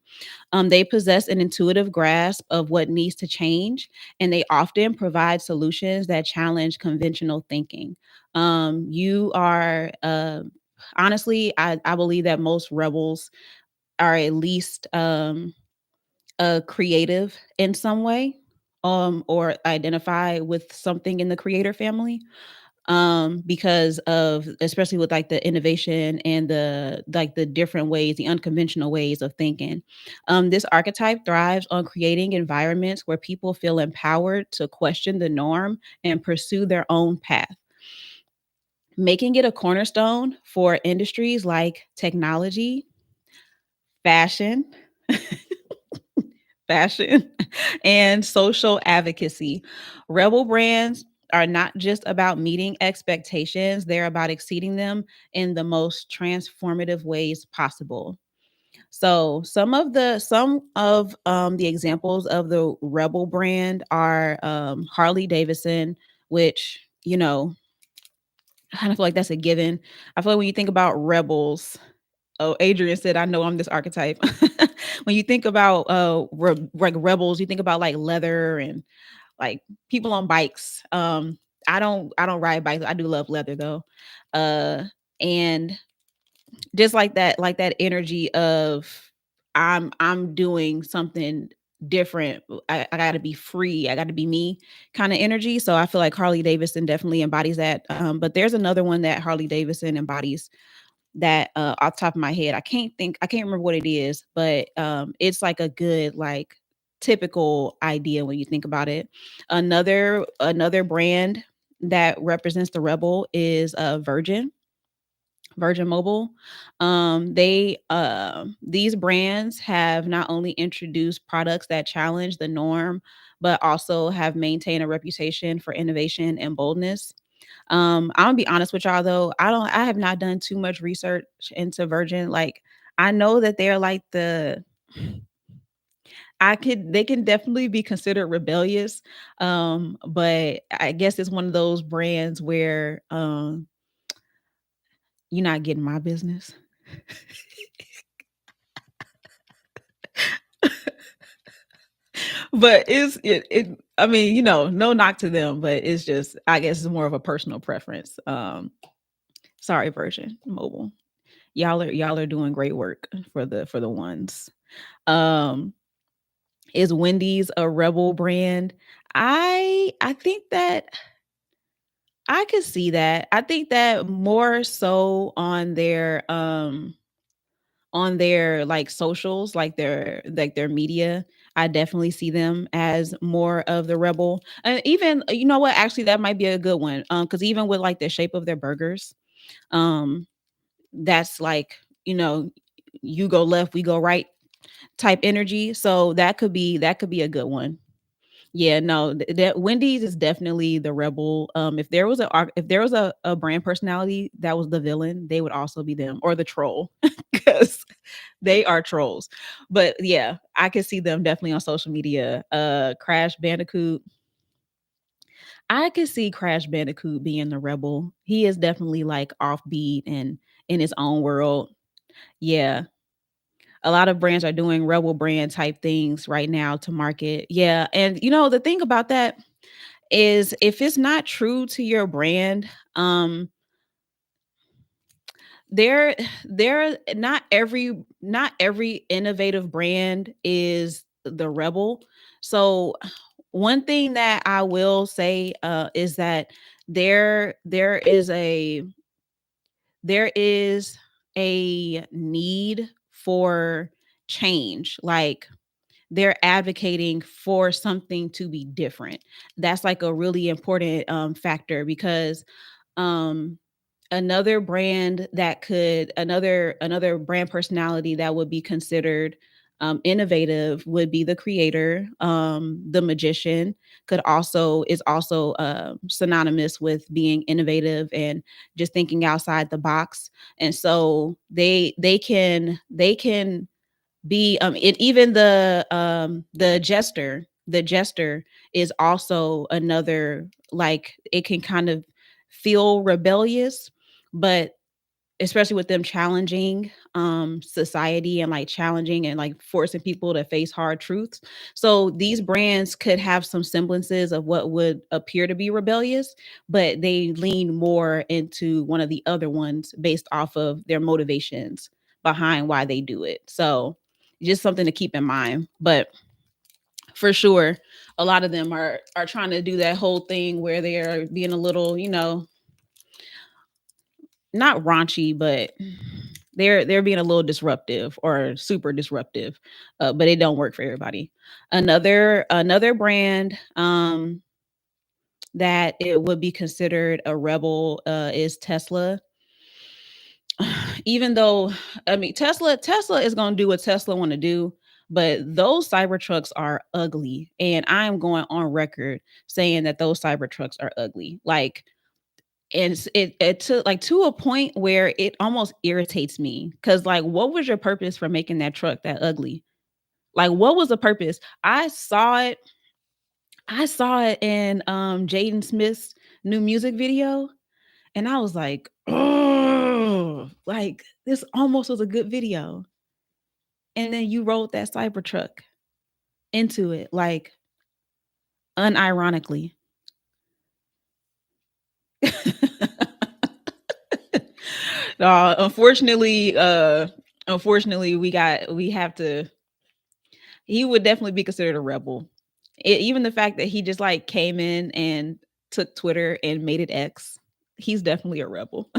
They possess an intuitive grasp of what needs to change, and they often provide solutions that challenge conventional thinking. You are, honestly, I believe that most rebels are at least creative in some way, or identify with something in the creator family, because of, especially with like the innovation and the different ways, the unconventional ways of thinking. This archetype thrives on creating environments where people feel empowered to question the norm and pursue their own path, making it a cornerstone for industries like technology, fashion, fashion, and social advocacy. Rebel brands are not just about meeting expectations, they're about exceeding them in the most transformative ways possible. So some of the examples of the Rebel brand are, Harley Davidson, which, I kind of feel like that's a given. I feel like when you think about rebels, oh, Adrian said, "I know I'm this archetype." When you think about like rebels, you think about like leather and like people on bikes. I don't ride bikes. I do love leather though. Uh and just like that energy of I'm doing something different. I gotta be free. I gotta be me kind of energy. So I feel like Harley Davidson definitely embodies that. But there's another one that Harley Davidson embodies that off the top of my head. I can't remember what it is, but it's like a good like typical idea when you think about it. Another brand that represents the rebel is Virgin Mobile. These brands have not only introduced products that challenge the norm, but also have maintained a reputation for innovation and boldness. I'm gonna be honest with y'all though. I have not done too much research into Virgin. Like I know that they're like they can definitely be considered rebellious. But I guess it's one of those brands where you're not getting my business. But it I mean, no knock to them, but it's just I guess it's more of a personal preference. Sorry, Virgin Mobile. Y'all are doing great work for the ones. Um, is Wendy's a rebel brand? I think that I could see that. I think that more so on their like socials, like their media. I definitely see them as more of the rebel. And even you know what, actually that might be a good one. Because even with like the shape of their burgers, um, that's like, you know, you go left, we go right type energy. So that could be a good one. Yeah, no, that Wendy's is definitely the rebel. If there was a brand personality that was the villain, they would also be them or the troll because they are trolls. But yeah, I could see them definitely on social media. Crash Bandicoot. I could see Crash Bandicoot being the rebel. He is definitely like offbeat and in his own world. Yeah. A lot of brands are doing rebel brand type things right now to market. Yeah. And the thing about that is if it's not true to your brand, there there not every innovative brand is the rebel. So one thing that I will say is that there there is a there is a need for change. Like they're advocating for something to be different. That's like a really important factor because um another brand personality that would be considered innovative would be the creator. The magician is also synonymous with being innovative and just thinking outside the box. And so they can be and even the jester is also another, like it can kind of feel rebellious, but especially with them challenging society and like challenging and like forcing people to face hard truths. So these brands could have some semblances of what would appear to be rebellious, but they lean more into one of the other ones based off of their motivations behind why they do it. So just something to keep in mind. But for sure, a lot of them are trying to do that whole thing where they are being a little, not raunchy, but they're being a little disruptive or super disruptive, but it don't work for everybody. Another brand that it would be considered a rebel is Tesla. Even though I mean Tesla is gonna do what Tesla want to do, but those Cybertrucks are ugly, and I am going on record saying that those Cybertrucks are ugly. Like and it took like to a point where it almost irritates me because like what was your purpose for making that truck that ugly? Like what was the purpose? I saw it in Jaden Smith's new music video, and I was like, oh, like this almost was a good video. And then you rolled that Cybertruck into it, like unironically. Unfortunately, we have to he would definitely be considered a rebel. Even the fact that he just like came in and took Twitter and made it X, he's definitely a rebel.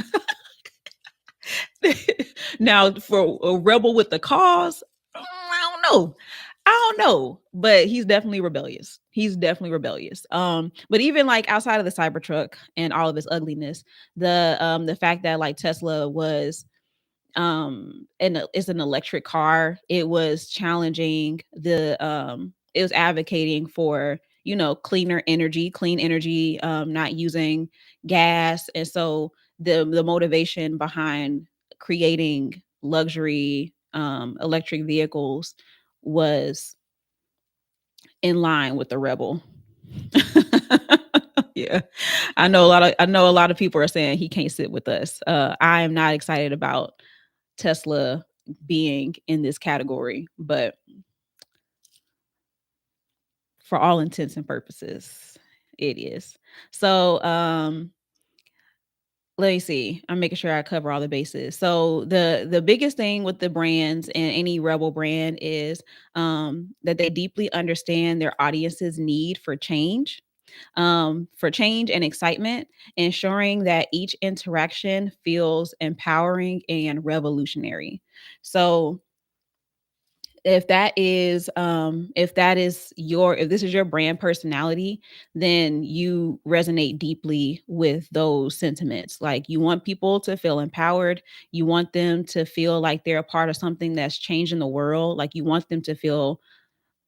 Now, for a rebel with the cause, I don't know. I don't know, but he's definitely rebellious. He's definitely rebellious. But even like outside of the Cybertruck and all of its ugliness, the fact that like Tesla was and it's an electric car, it was challenging it was advocating for, clean energy, not using gas. And so the motivation behind creating luxury electric vehicles was in line with the rebel. Yeah. I know a lot of people are saying he can't sit with us. I am not excited about Tesla being in this category, but for all intents and purposes, it is. So, let me see. I'm making sure I cover all the bases. So the biggest thing with the brands and any rebel brand is that they deeply understand their audience's need for change and excitement, ensuring that each interaction feels empowering and revolutionary. So if this is your brand personality, then you resonate deeply with those sentiments. Like, you want people to feel empowered, you want them to feel like they're a part of something that's changing the world, like you want them to feel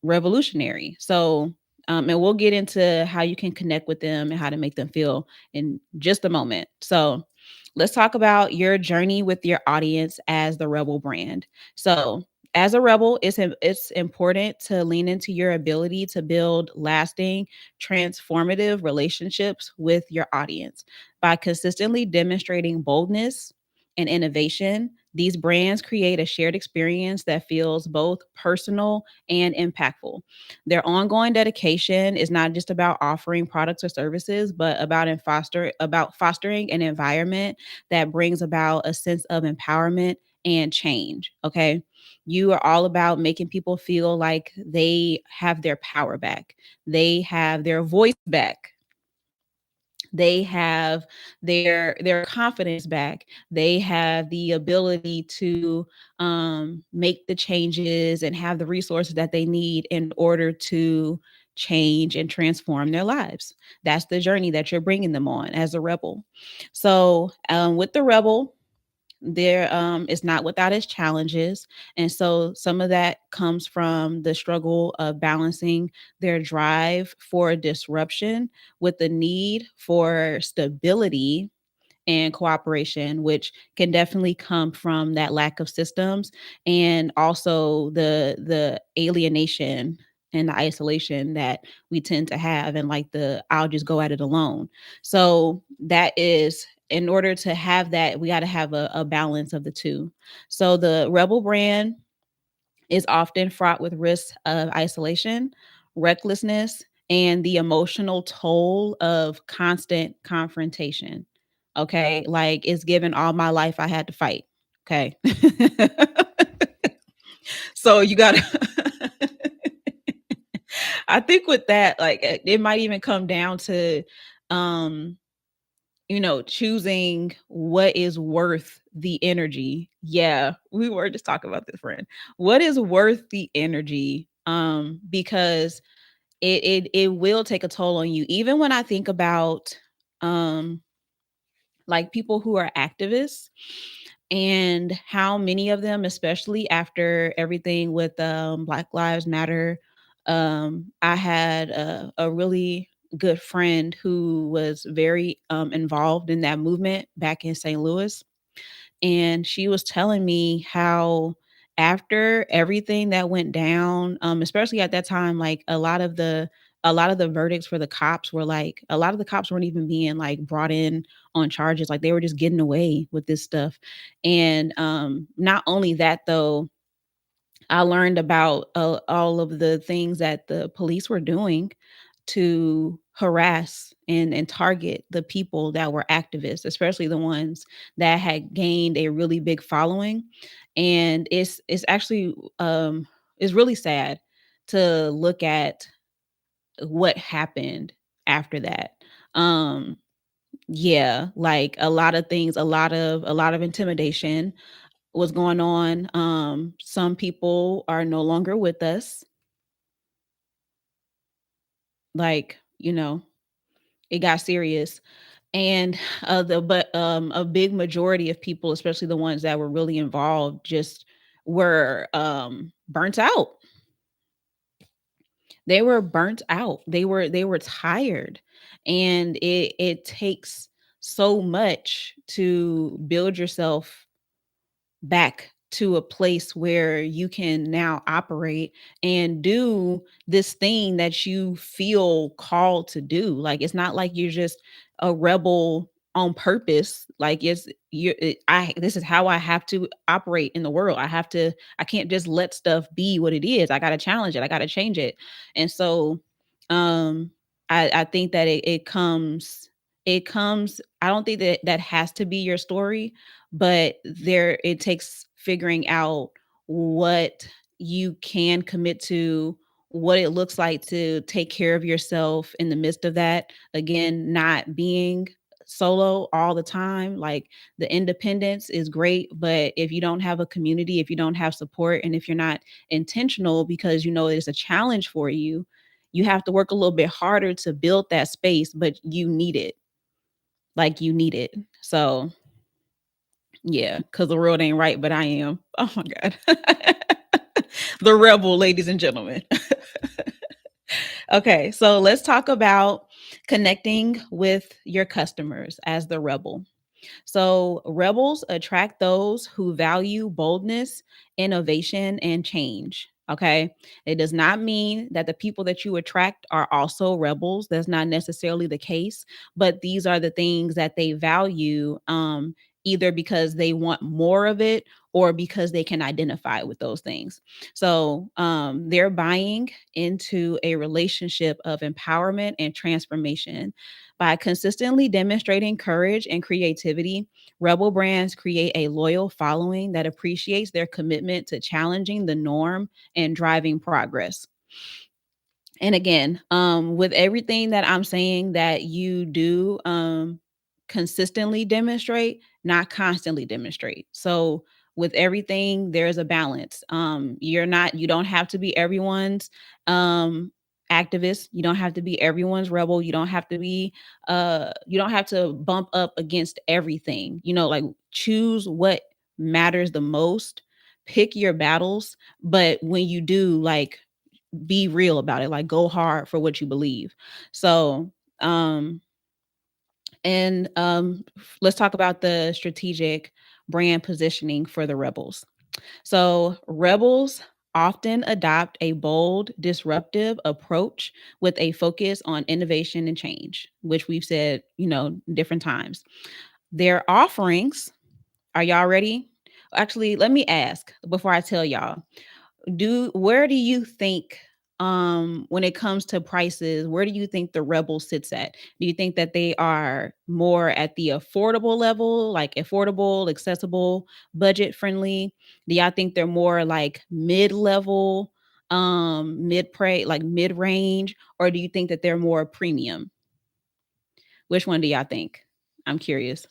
revolutionary. So, and we'll get into how you can connect with them and how to make them feel in just a moment. So, let's talk about your journey with your audience as the Rebel brand. So, as a rebel, it's important to lean into your ability to build lasting, transformative relationships with your audience by consistently demonstrating boldness and innovation. These brands create a shared experience that feels both personal and impactful. Their ongoing dedication is not just about offering products or services, but about fostering an environment that brings about a sense of empowerment and change. Okay. You are all about making people feel like they have their power back. They have their voice back. They have their confidence back. They have the ability to make the changes and have the resources that they need in order to change and transform their lives. That's the journey that you're bringing them on as a rebel. So, with the rebel, there is not without its challenges, and so some of that comes from the struggle of balancing their drive for disruption with the need for stability and cooperation, which can definitely come from that lack of systems, and also the alienation and the isolation that we tend to have, and like the I'll just go at it alone. So that is, in order to have that, we got to have a balance of the two. So the rebel brand is often fraught with risks of isolation, recklessness, and the emotional toll of constant confrontation. Okay. Like, it's given all my life I had to fight. Okay. So you got to, I think with that, like, it might even come down to, um, choosing what is worth the energy. Yeah, we were just talking about this, friend. What is worth the energy? Because it will take a toll on you. Even when I think about um like people who are activists, and how many of them, especially after everything with Black Lives Matter. I had a really good friend who was very involved in that movement back in St. Louis, and she was telling me how after everything that went down, especially at that time, like a lot of the verdicts for the cops were like, a lot of the cops weren't even being like brought in on charges, like they were just getting away with this stuff. And not only that though, I learned about all of the things that the police were doing to harass and target the people that were activists, especially the ones that had gained a really big following. And it's actually it's really sad to look at what happened after that. Um yeah, like a lot of things, a lot of intimidation was going on. Some people are no longer with us. Like, it got serious. And a big majority of people, especially the ones that were really involved, just were burnt out. They were burnt out. They were tired. And it takes so much to build yourself back to a place where you can now operate and do this thing that you feel called to do. Like, it's not like you're just a rebel on purpose. Like, it's you I this is how I have to operate in the world. I can't just let stuff be what it is. I got to challenge it. I got to change it. And so um I think that it comes. I don't think that that has to be your story, but it takes figuring out what you can commit to, what it looks like to take care of yourself in the midst of that. Again, not being solo all the time. Like, the independence is great, but if you don't have a community, if you don't have support, and if you're not intentional because you know it's a challenge for you, you have to work a little bit harder to build that space, but you need it. Like, you need it. So yeah, because the world ain't right, but I am. Oh my God. The rebel, ladies and gentlemen. Okay, so let's talk about connecting with your customers as the rebel. So, rebels attract those who value boldness, innovation, and change. Okay. It does not mean that the people that you attract are also rebels. That's not necessarily the case, but these are the things that they value, either because they want more of it or because they can identify with those things. So, they're buying into a relationship of empowerment and transformation. By consistently demonstrating courage and creativity, rebel brands create a loyal following that appreciates their commitment to challenging the norm and driving progress. And again, with everything that I'm saying that you do consistently demonstrate, not constantly demonstrate. So with everything, there's a balance. You don't have to be everyone's um activist. You don't have to be everyone's rebel. You don't have to bump up against everything. Like, choose what matters the most. Pick your battles, but when you do, like, be real about it, like, go hard for what you believe. So um and let's talk about the strategic brand positioning for the rebels. So rebels often adopt a bold, disruptive approach with a focus on innovation and change, which we've said, different times. Their offerings, are y'all ready? Actually, let me ask before I tell y'all. Do Where do you think, when it comes to prices, where do you think the rebel sits at? Do you think that they are more at the affordable level, like affordable, accessible, budget friendly? Do y'all think they're more like mid-level, like mid-range, or do you think that they're more premium? Which one do y'all think? I'm curious.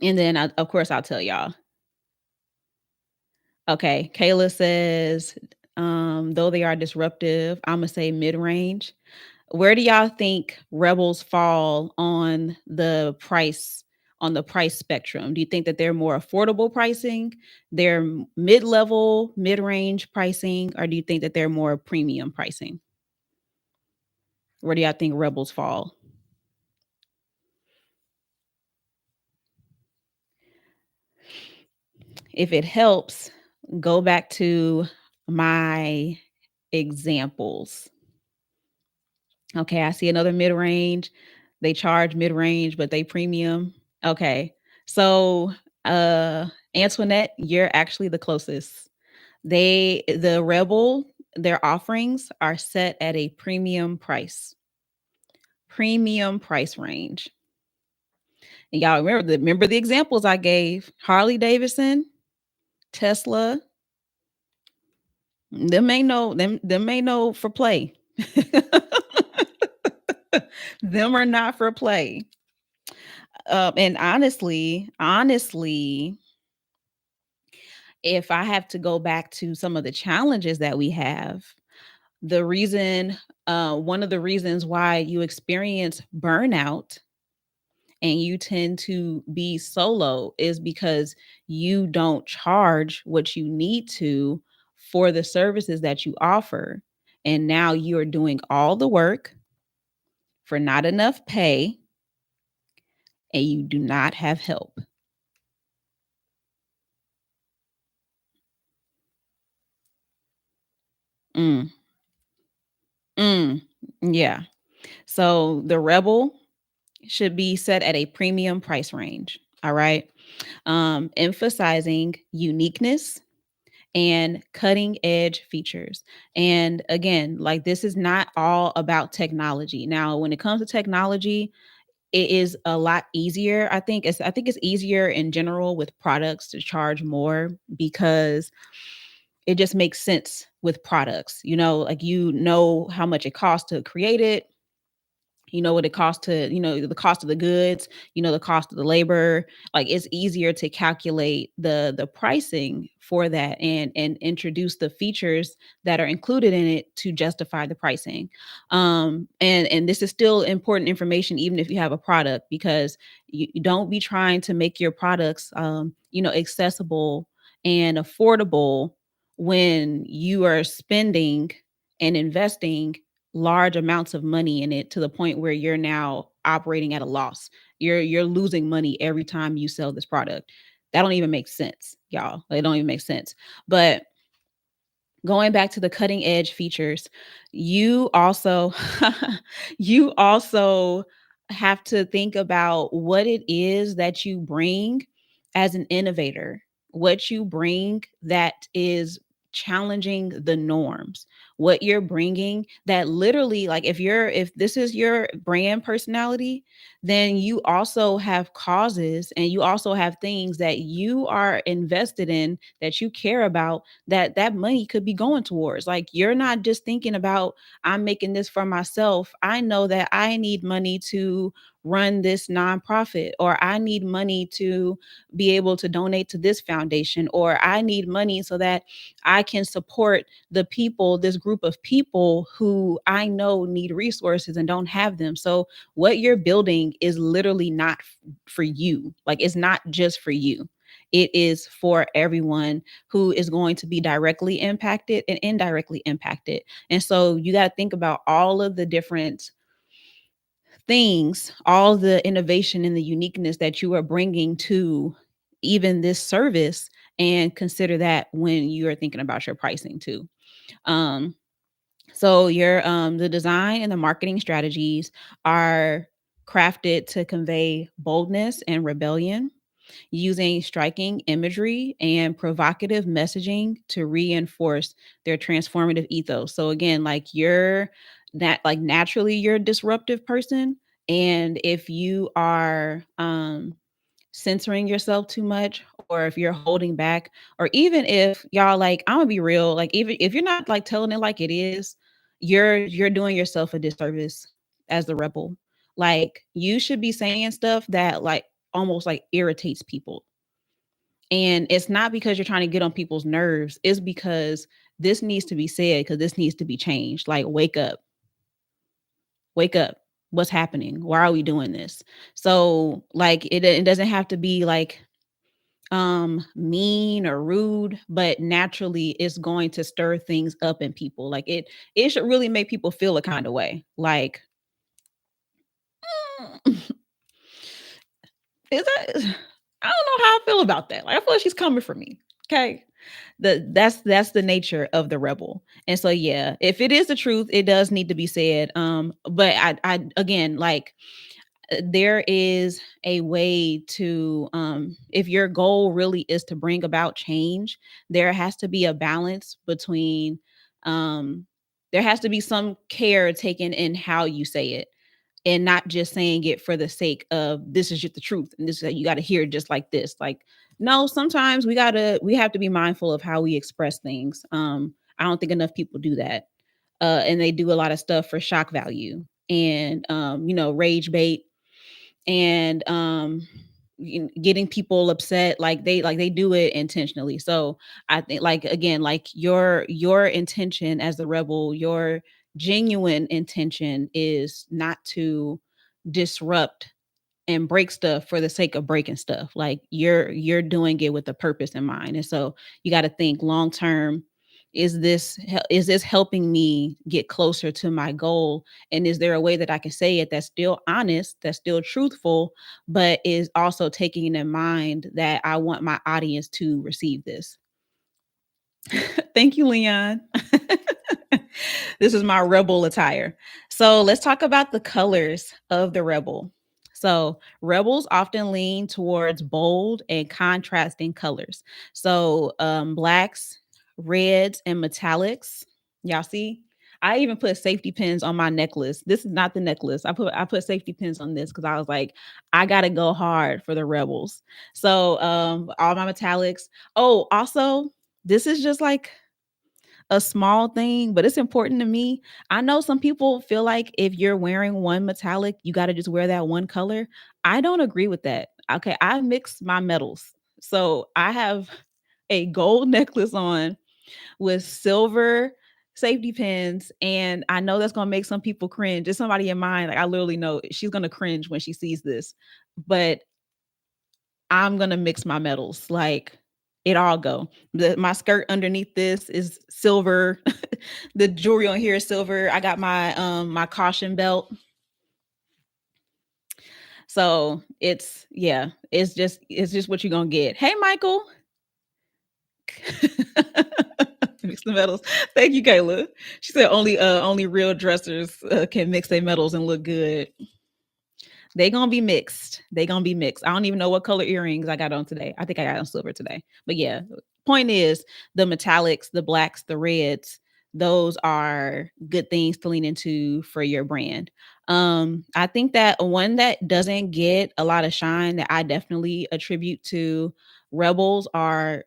And then of course I'll tell y'all. Okay, Kayla says, though they are disruptive, I'm gonna say mid-range. Where do y'all think rebels fall on the price spectrum? Do you think that they're more affordable pricing, they're mid-level, mid-range pricing, or do you think that they're more premium pricing? Where do y'all think rebels fall? If it helps, go back to my examples. Okay, I see another mid-range. They charge mid-range, but they premium. Okay. So, Antoinette, you're actually the closest. The Rebel their offerings are set at a premium price range. And y'all remember the examples I gave: Harley Davidson, Tesla. Them ain't no for play. Them are not for play. And honestly, if I have to go back to some of the challenges that we have, the reason, one of the reasons why you experience burnout and you tend to be solo is because you don't charge what you need to for the services that you offer. And now you're doing all the work for not enough pay and you do not have help. Mm, mm, yeah. So the Rebel should be set at a premium price range. All right. Emphasizing uniqueness and cutting edge features. And again, like this is not all about technology. Now, when it comes to technology, it is a lot easier. I think it's easier in general with products to charge more because it just makes sense with products. Like you know how much it costs to create it, you know what it costs to, the cost of the goods, the cost of the labor. Like it's easier to calculate the pricing for that and introduce the features that are included in it to justify the pricing. And this is still important information even if you have a product, because you don't be trying to make your products accessible and affordable when you are spending and investing large amounts of money in it to the point where you're now operating at a loss. You're losing money every time you sell this product. That don't even make sense, y'all. It don't even make sense. But going back to the cutting edge features, you also you also have to think about what it is that you bring as an innovator, what you bring that is challenging the norms, what you're bringing that literally, like if this is your brand personality, then you also have causes and you also have things that you are invested in, that you care about, that money could be going towards. Like you're not just thinking about, I'm making this for myself. I know that I need money to run this nonprofit, or I need money to be able to donate to this foundation, or I need money so that I can support the people, this group of people who I know need resources and don't have them. So what you're building is literally not for you. Like it's not just for you. It is for everyone who is going to be directly impacted and indirectly impacted. And so you got to think about all of the different things, all the innovation and the uniqueness that you are bringing to even this service, and consider that when you are thinking about your pricing too. Um, so your the design and the marketing strategies are crafted to convey boldness and rebellion, using striking imagery and provocative messaging to reinforce their transformative ethos. So again, like you're that, like naturally you're a disruptive person, and if you are censoring yourself too much, or if you're holding back, or even if y'all, like I'm gonna be real, like even if you're not like telling it like it is, you're doing yourself a disservice as the rebel. Like you should be saying stuff that like almost like irritates people. And it's not because you're trying to get on people's nerves, it's because this needs to be said, because this needs to be changed. Like wake up, wake up. What's happening? Why are we doing this? So like it doesn't have to be like mean or rude, but naturally it's going to stir things up in people. Like it should really make people feel a kind of way. Like is that I don't know how I feel about that. Like I feel like she's coming for me. Okay. That's the nature of the rebel. And so yeah, if it is the truth, it does need to be said. But I again, like there is a way to, if your goal really is to bring about change, there has to be a balance between Um, there has to be some care taken in how you say it and not just saying it for the sake of this is just the truth and this is you got to hear it just like this. Like, no, sometimes we have to be mindful of how we express things. I don't think enough people do that. And they do a lot of stuff for shock value and rage bait and getting people upset like they do it intentionally. So I think, like, again, like your intention as the rebel, your genuine intention is not to disrupt and break stuff for the sake of breaking stuff. Like you're doing it with a purpose in mind. And so you got to think long term, is this helping me get closer to my goal? And is there a way that I can say it that's still honest, that's still truthful, but is also taking in mind that I want my audience to receive this? Thank you, Leon. This is my rebel attire. So let's talk about the colors of the rebel. So rebels often lean towards bold and contrasting colors. So blacks, reds, and metallics. Y'all see? I even put safety pins on my necklace. This is not the necklace. I put safety pins on this because I was like, I gotta go hard for the rebels. So all my metallics. Oh, also, this is just like a small thing, but it's important to me. I know some people feel like if you're wearing one metallic, you got to just wear that one color. I don't agree with that. Okay, I mix my metals. So I have a gold necklace on with silver safety pins, and I know that's going to make some people cringe. There's somebody in mind, like I literally know she's going to cringe when she sees this. But I'm gonna mix my metals, like, it all go. My skirt underneath this is silver. The jewelry on here is silver. I got my caution belt. So it's just what you're gonna get. Hey, Michael. Mix the metals. Thank you, Kayla. She said only real dressers can mix their metals and look good. They gonna be mixed. They gonna be mixed. I don't even know what color earrings I got on today. I think I got on silver today. But yeah, point is the metallics, the blacks, the reds, those are good things to lean into for your brand. I think that one that doesn't get a lot of shine that I definitely attribute to rebels are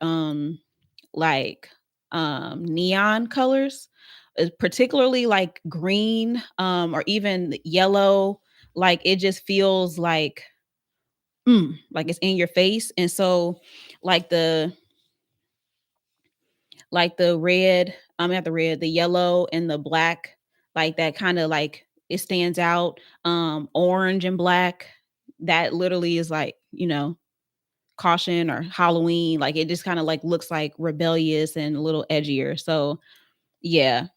like neon colors, particularly like green or even yellow. Like it just feels like it's in your face. And so like the red, not the red, the yellow and the black, like that kind of like it stands out. Orange and black, that literally is like, caution or Halloween. Like it just kind of like looks like rebellious and a little edgier. So yeah,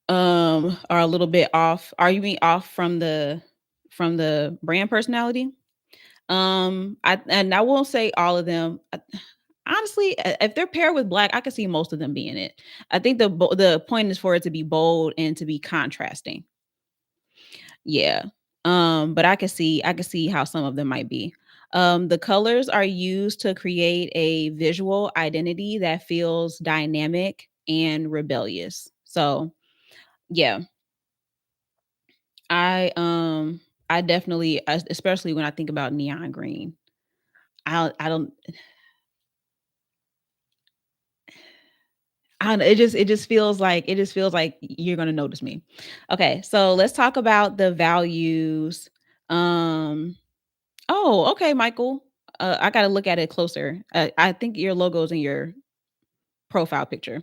are a little bit off. Are you being off from the brand personality? I won't say all of them. Honestly, if they're paired with black, I can see most of them being it. I think the point is for it to be bold and to be contrasting. Yeah. But I can see how some of them might be. The colors are used to create a visual identity that feels dynamic and rebellious. So yeah, I definitely, especially when I think about neon green. I don't I don't know, it just feels like you're gonna notice me. Okay, so let's talk about the values. Um, oh, okay, Michael. I gotta look at it closer. I think your logo's in your profile picture.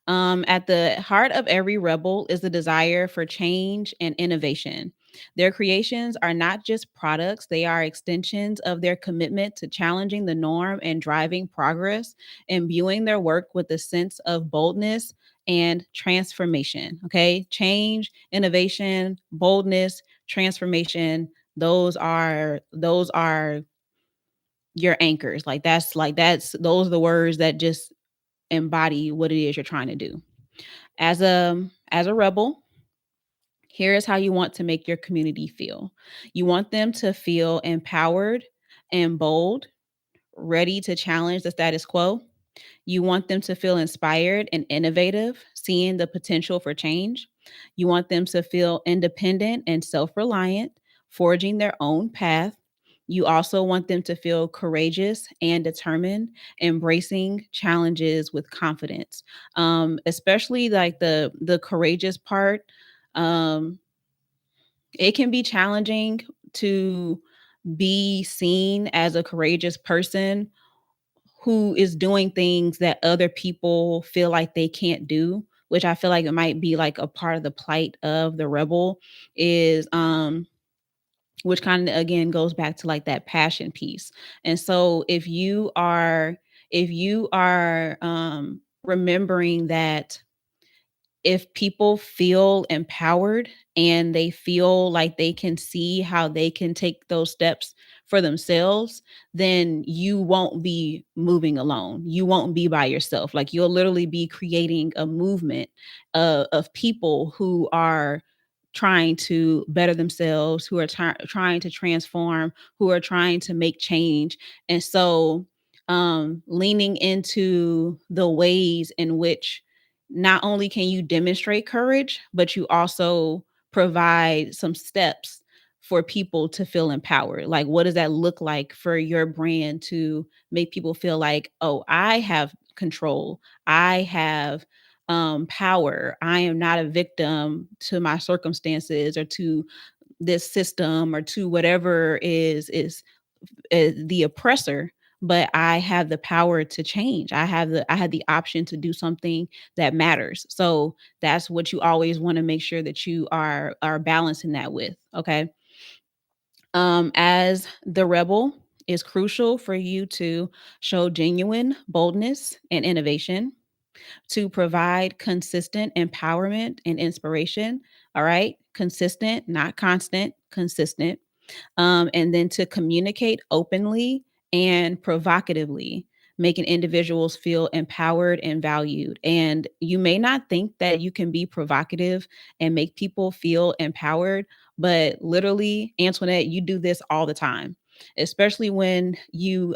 At the heart of every rebel is the desire for change and innovation. Their creations are not just products, they are extensions of their commitment to challenging the norm and driving progress, imbuing their work with a sense of boldness and transformation. Okay. Change, innovation, boldness, transformation. Those are your anchors. Those are the words that just embody what it is you're trying to do. As a rebel, here is how you want to make your community feel. You want them to feel empowered and bold, ready to challenge the status quo. You want them to feel inspired and innovative, seeing the potential for change. You want them to feel independent and self reliant, forging their own path. You also want them to feel courageous and determined, embracing challenges with confidence. Especially like the courageous part. Um, it can be challenging to be seen as a courageous person who is doing things that other people feel like they can't do, which I feel like it might be like a part of the plight of the rebel is which kind of again goes back to like that passion piece. And so if you are remembering that if people feel empowered and they feel like they can see how they can take those steps for themselves, then you won't be moving alone. You won't be by yourself. Like you'll literally be creating a movement of people who are trying to better themselves, who are trying to transform, who are trying to make change. And so, leaning into the ways in which not only can you demonstrate courage, but you also provide some steps for people to feel empowered. Like, what does that look like for your brand to make people feel like, oh, I have control, I have power, I am not a victim to my circumstances or to this system or to whatever is the oppressor, but I have the power to change. I had the option to do something that matters. So that's what you always want to make sure that you are balancing that with. Okay. As the rebel, is crucial for you to show genuine boldness and innovation, to provide consistent empowerment and inspiration. All right. Consistent, not constant, consistent, and then to communicate openly and provocatively, making individuals feel empowered and valued. And you may not think that you can be provocative and make people feel empowered, but literally, Antoinette, you do this all the time, especially when you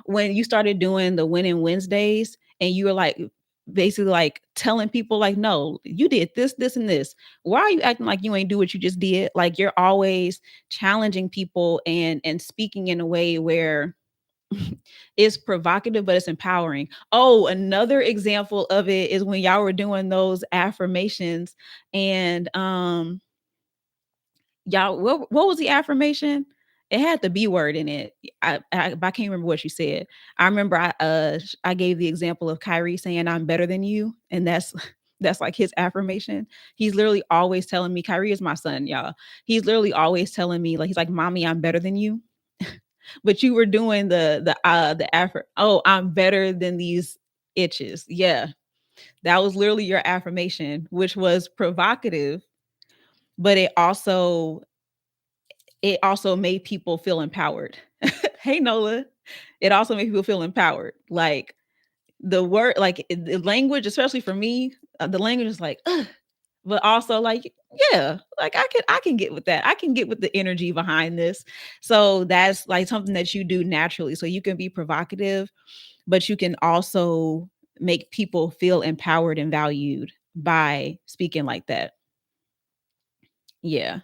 when you started doing the winning Wednesdays and you were like basically like telling people like, no, you did this, this, and this. Why are you acting like you ain't do what you just did? Like you're always challenging people and speaking in a way where it's provocative but it's empowering. Oh, another example of it is when y'all were doing those affirmations and y'all what was the affirmation? It had the B word in it. I can't remember what you said. I remember I gave the example of Kyrie saying I'm better than you, and that's that's like his affirmation. He's literally always telling me, Kyrie is my son, y'all. He's literally always telling me, like, he's like, Mommy, I'm better than you. But you were doing oh, I'm better than these itches. Yeah. That was literally your affirmation, which was provocative, but it also made people feel empowered. Hey Nola. It also made people feel empowered. Like the word, like the language, especially for me, the language is like, ugh, but also like, yeah, like I can get with that. I can get with the energy behind this. So that's like something that you do naturally. So you can be provocative, but you can also make people feel empowered and valued by speaking like that. Yeah.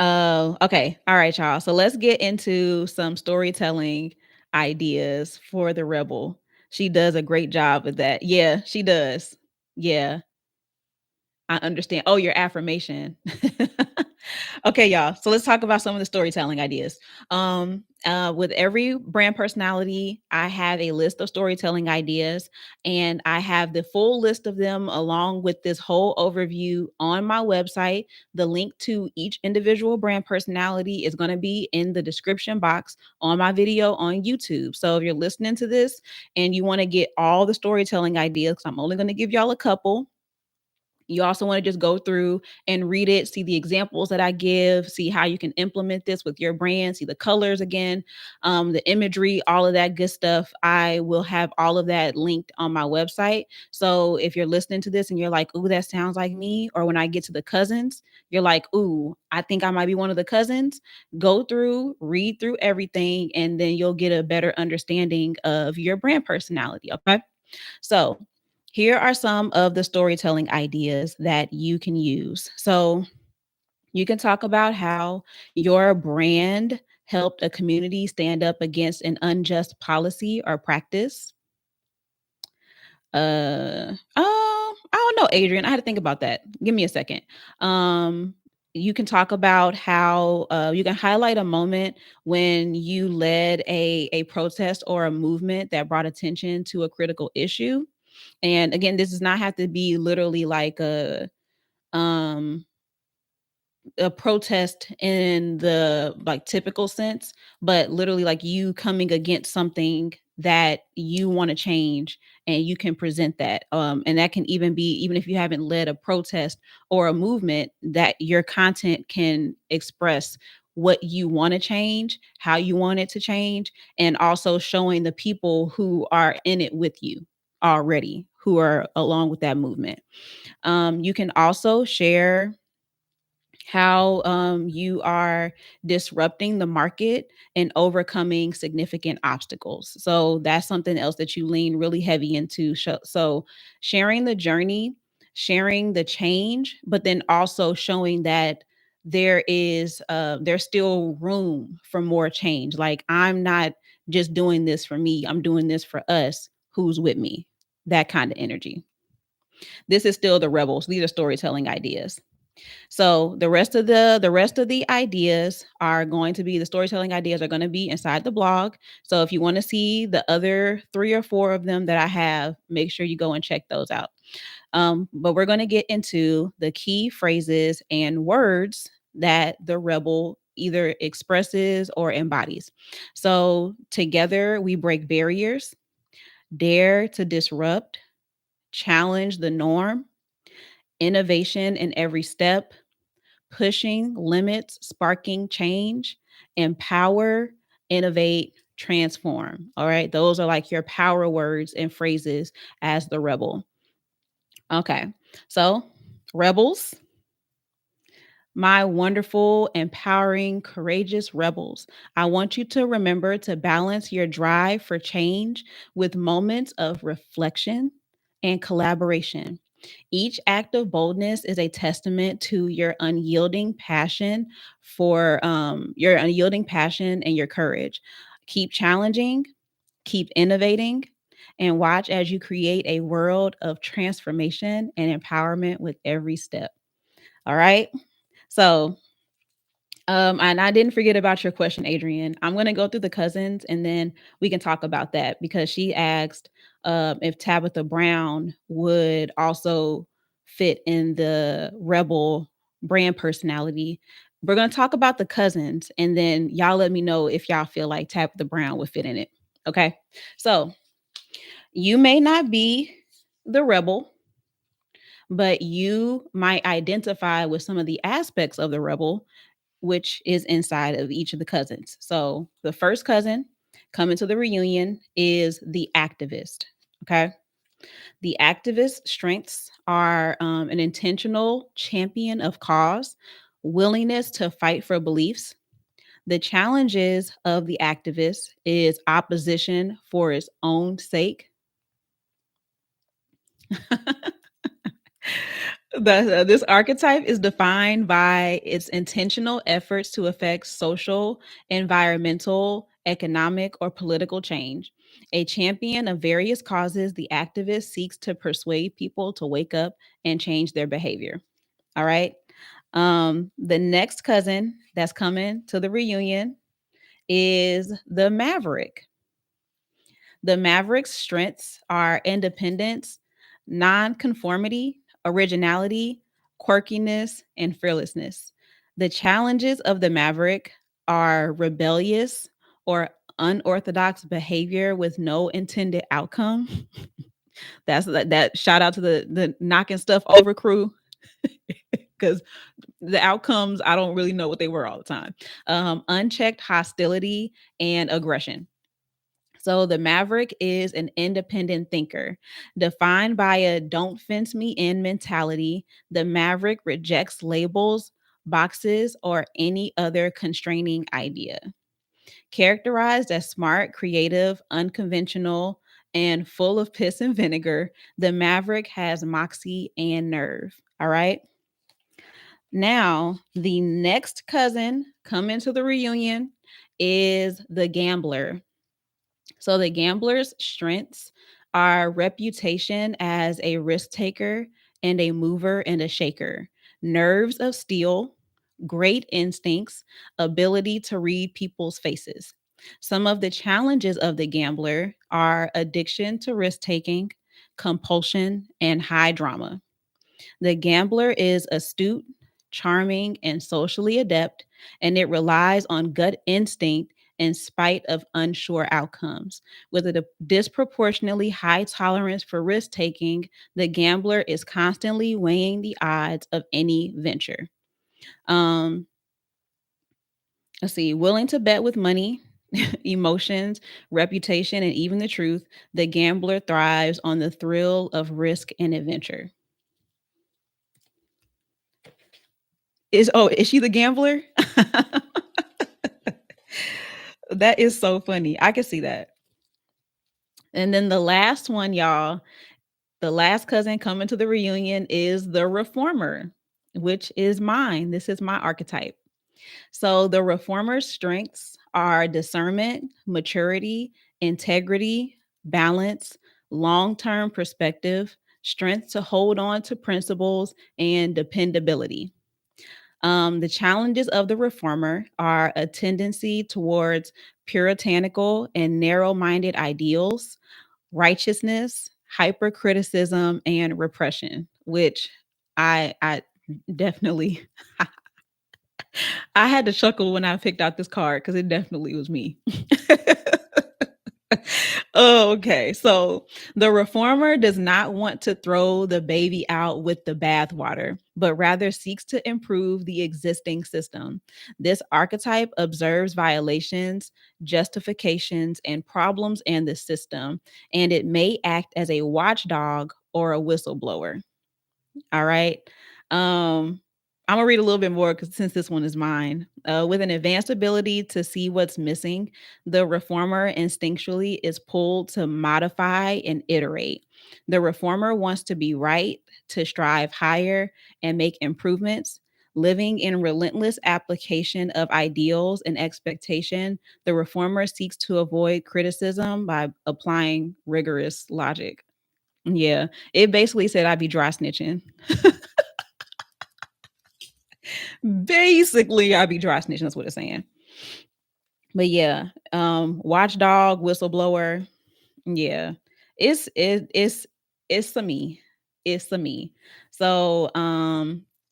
Okay. All right, y'all. So let's get into some storytelling ideas for the rebel. She does a great job with that. Yeah, she does. Yeah. I understand. Oh, your affirmation. Okay, y'all. So let's talk about some of the storytelling ideas. With every brand personality, I have a list of storytelling ideas, and I have the full list of them along with this whole overview on my website. The link to each individual brand personality is going to be in the description box on my video on YouTube. So if you're listening to this and you want to get all the storytelling ideas, 'cause I'm only going to give y'all a couple, You also want to just go through and read it, see the examples that I give, see how you can implement this with your brand, see the colors again, the imagery, all of that good stuff. I will have all of that linked on my website. So if you're listening to this and you're like, ooh, that sounds like me, or when I get to the cousins, you're like, ooh, I think I might be one of the cousins, go through, read through everything, and then you'll get a better understanding of your brand personality. Okay. So, here are some of the storytelling ideas that you can use. So, you can talk about how your brand helped a community stand up against an unjust policy or practice. I don't know, Adrian. I had to think about that. Give me a second. Um, you can talk about how you can highlight a moment when you led a protest or a movement that brought attention to a critical issue. And again, this does not have to be literally like um a protest in the like typical sense, but literally like you coming against something that you want to change, and you can present that. And that can even be, even if you haven't led a protest or a movement, that your content can express what you want to change, how you want it to change, and also showing the people who are in it with you already, who are along with that movement. You can also share how you are disrupting the market and overcoming significant obstacles. So that's something else that you lean really heavy into. So sharing the journey, sharing the change, but then also showing that there's still room for more change. Like, I'm not just doing this for me, I'm doing this for us. Who's with me? That kind of energy. This is still the rebels. These are storytelling ideas. So the rest of the ideas are going to be, the storytelling ideas are going to be inside the blog. So if you want to see the other 3 or 4 of them that I have, make sure you go and check those out. But we're going to get into the key phrases and words that the rebel either expresses or embodies. So together we break barriers, dare to disrupt, challenge the norm, innovation in every step, pushing limits, sparking change, empower, innovate, transform. All right. Those are like your power words and phrases as the rebel. Okay. So, rebels, my wonderful, empowering, courageous rebels, I want you to remember to balance your drive for change with moments of reflection and collaboration. Each act of boldness is a testament to your unyielding passion and your courage. Keep challenging, keep innovating, and watch as you create a world of transformation and empowerment with every step. All right. So, and I didn't forget about your question, Adrian. I'm going to go through the cousins and then we can talk about that, because she asked if Tabitha Brown would also fit in the rebel brand personality. We're going to talk about the cousins, and then y'all let me know if y'all feel like Tabitha Brown would fit in it. Okay. So you may not be the rebel, but you might identify with some of the aspects of the rebel, which is inside of each of the cousins. So the first cousin coming to the reunion is the activist. Okay. The activist strengths are an intentional champion of cause, willingness to fight for beliefs. The challenges of the activist is opposition for its own sake. This archetype is defined by its intentional efforts to affect social, environmental, economic, or political change. A champion of various causes, the activist seeks to persuade people to wake up and change their behavior. All right. The next cousin that's coming to the reunion is the maverick. The Mavericks' strengths are independence, nonconformity, originality, quirkiness, and fearlessness. The challenges of the Maverick are rebellious or unorthodox behavior with no intended outcome. That shout out to the knocking stuff over crew. because the outcomes, I don't really know what they were all the time. Unchecked hostility and aggression. So the maverick is an independent thinker. Defined by a don't fence me in mentality, the maverick rejects labels, boxes, or any other constraining idea. Characterized as smart, creative, unconventional, and full of piss and vinegar, the maverick has moxie and nerve. All right. Now, the next cousin coming to the reunion is the gambler. So the gambler's strengths are reputation as a risk taker and a mover and a shaker, nerves of steel, great instincts, ability to read people's faces. Some of the challenges of the gambler are addiction to risk taking, compulsion, and high drama. The gambler is astute, charming, and socially adept, and it relies on gut instinct in spite of unsure outcomes. With a disproportionately high tolerance for risk taking, the gambler is constantly weighing the odds of any venture. Um, let's see, willing to bet with money, emotions, reputation, and even the truth, the gambler thrives on the thrill of risk and adventure. Is she the gambler? That is so funny. I can see that. And then the last one, y'all, the last cousin coming to the reunion is the reformer, which is mine. This is my archetype. So the reformer's strengths are discernment, maturity, integrity, balance, long term perspective, strength to hold on to principles, and dependability. The challenges of the reformer are a tendency towards puritanical and narrow minded ideals, righteousness, hypercriticism, and repression, which I definitely I had to chuckle when I picked out this card because it definitely was me. Oh, okay. So the reformer does not want to throw the baby out with the bathwater, but rather seeks to improve the existing system. This archetype observes violations, justifications, and problems in the system, and it may act as a watchdog or a whistleblower. All right. Um, I'm gonna read a little bit more because since this one is mine. With an advanced ability to see what's missing, the reformer instinctually is pulled to modify and iterate. The reformer wants to be right, to strive higher, and make improvements. Living in relentless application of ideals and expectation, the reformer seeks to avoid criticism by applying rigorous logic. Yeah, it basically said I'd be dry snitching. Basically, I'd be dry snitching. That's what it's saying. But yeah, watchdog, whistleblower. Yeah, it's a me. It's a me. So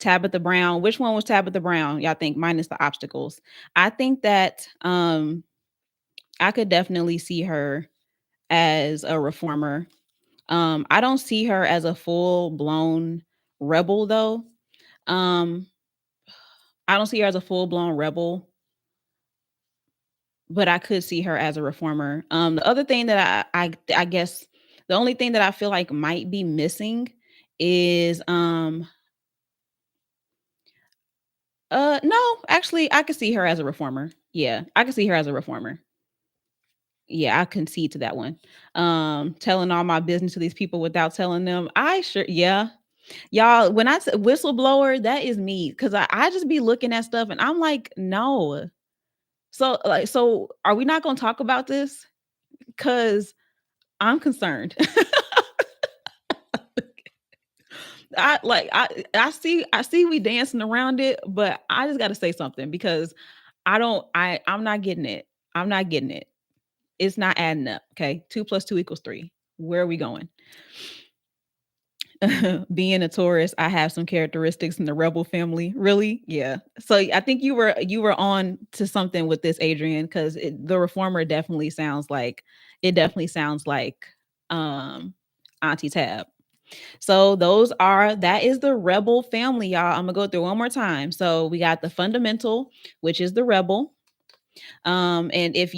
Tabitha Brown. Which one was Tabitha Brown? Y'all think minus the obstacles. I think that I could definitely see her as a reformer. I don't see her as a full blown rebel though. Um, I don't see her as a full blown rebel, but I could see her as a reformer. The other thing that I guess the only thing that I feel like might be missing is no, actually I could see her as a reformer. Yeah, I could see her as a reformer. Yeah, I concede to that one. Telling all my business to these people without telling them. I sure yeah. Y'all, when I said whistleblower, that is me because I just be looking at stuff and I'm like, no. So like, so are we not going to talk about this? Because I'm concerned. I see we dancing around it, but I just got to say something because I'm not getting it. I'm not getting it. It's not adding up. Okay, 2 + 2 = 3. Where are we going? Being a Taurus, I have some characteristics in the rebel family. Really? Yeah. So I think you were on to something with this, Adrian, because the reformer definitely sounds like it definitely sounds like um Auntie Tab. So that is the rebel family, y'all. I'm gonna go through one more time. So we got the fundamental, which is the rebel. And if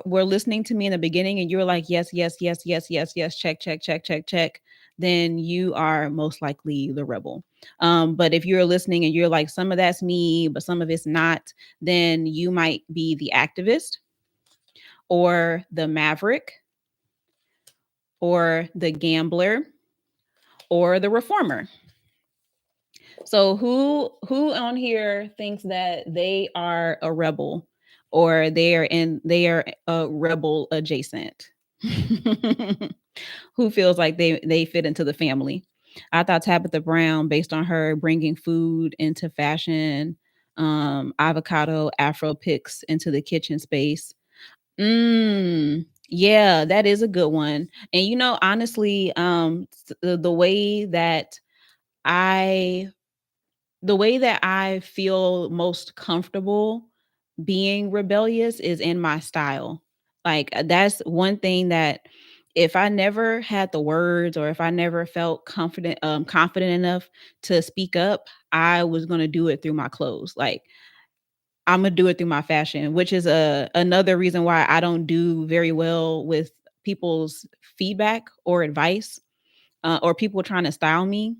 were listening to me in the beginning and you were like, yes, yes, yes, yes, yes, yes, check, check, check, check, check, then you are most likely the rebel. But if you're listening and you're like, some of that's me, but some of it's not, then you might be the activist or the maverick or the gambler or the reformer. So who on here thinks that they are a rebel or they are a rebel adjacent? Who feels like they fit into the family? I thought Tabitha Brown, based on her bringing food into fashion, avocado Afro picks into the kitchen space. Yeah, that is a good one. And honestly, the way that I I feel most comfortable being rebellious is in my style. Like, that's one thing that if I never had the words or if I never felt confident enough to speak up, I was going to do it through my clothes. Like, I'm going to do it through my fashion, which is another reason why I don't do very well with people's feedback or advice, or people trying to style me.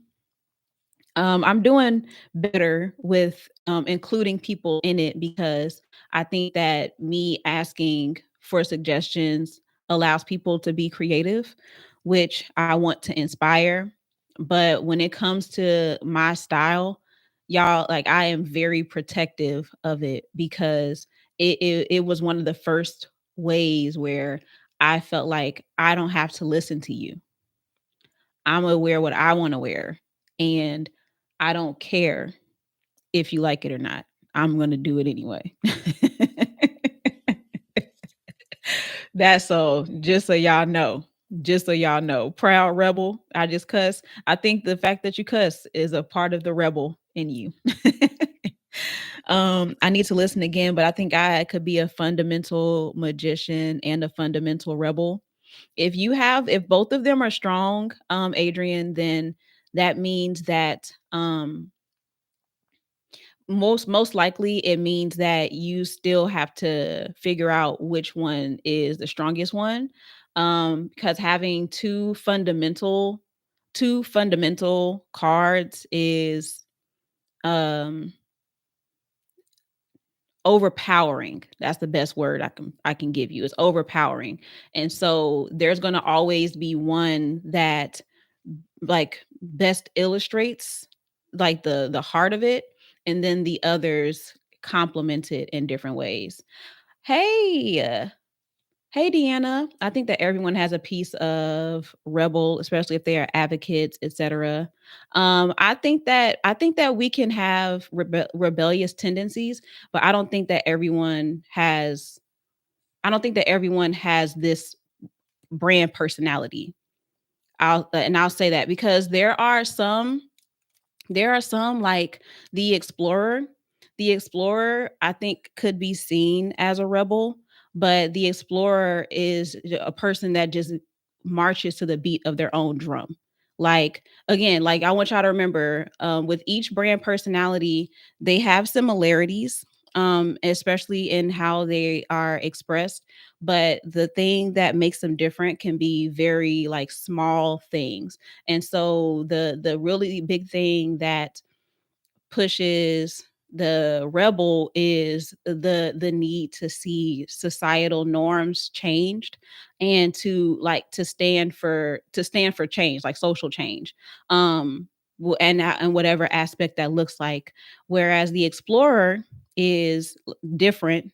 I'm doing better with including people in it because I think that me asking for suggestions allows people to be creative, which I want to inspire. But when it comes to my style, y'all, like, I am very protective of it because it was one of the first ways where I felt like I don't have to listen to you. I'm gonna wear what I want to wear. And I don't care if you like it or not. I'm gonna do it anyway. That's so just so y'all know. Just so y'all know. Proud rebel. I just cuss. I think the fact that you cuss is a part of the rebel in you. I need to listen again, but I think I could be a fundamental magician and a fundamental rebel. If both of them are strong, Adrian, then that means that most likely it means that you still have to figure out which one is the strongest one, because having two fundamental cards is um overpowering. That's the best word I can give you. It's overpowering. And so there's going to always be one that, like, best illustrates, like, the heart of it, and then the others complement it in different ways. Hey, hey, Deanna. I think that everyone has a piece of rebel, especially if they are advocates, etc. I think that we can have rebellious tendencies, but I don't think that everyone has this brand personality. I'll say that because there are some like the explorer. The explorer, I think, could be seen as a rebel, but the explorer is a person that just marches to the beat of their own drum. Like, again, like, I want y'all to remember, with each brand personality, they have similarities, especially in how they are expressed. But the thing that makes them different can be very, like, small things. And so the really big thing that pushes the rebel is the need to see societal norms changed and to stand for change, like social change, and whatever aspect that looks like. Whereas the explorer is different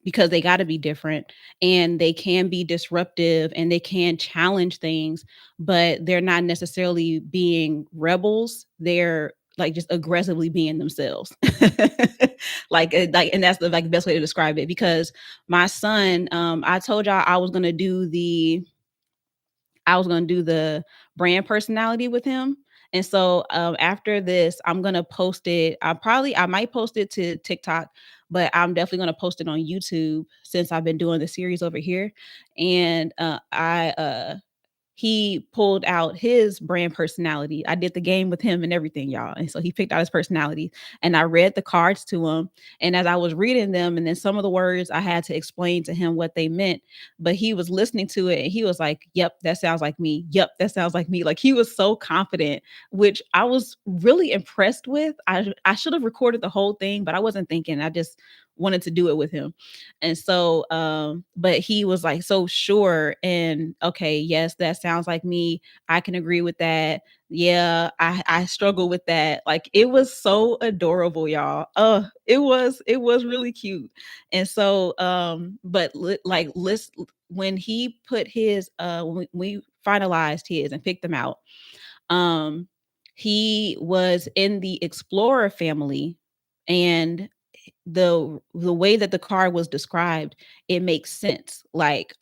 because they got to be different, and they can be disruptive and they can challenge things, but they're not necessarily being rebels. They're, like, just aggressively being themselves. And that's the, like, best way to describe it. Because my son, I told y'all I was gonna do the brand personality with him. And so, after this, I'm gonna post it. I might post it to TikTok, but I'm definitely gonna post it on YouTube since I've been doing the series over here. And I he pulled out his brand personality. I did the game with him and everything, y'all. And so he picked out his personality, and I read the cards to him. And as I was reading them, and then some of the words I had to explain to him what they meant, but he was listening to it and he was like, "Yep, that sounds like me. Yep, that sounds like me." Like he was so confident, which I was really impressed with. I should have recorded the whole thing, but I wasn't thinking. I just wanted to do it with him. And so but he was like so sure, and okay, yes, that sounds like me. I can agree with that. Yeah, I struggle with that. Like it was so adorable, y'all. It was really cute. And so but like list when he put his when we finalized his and picked them out, um he was in the explorer family, and the way that the card was described, it makes sense. Like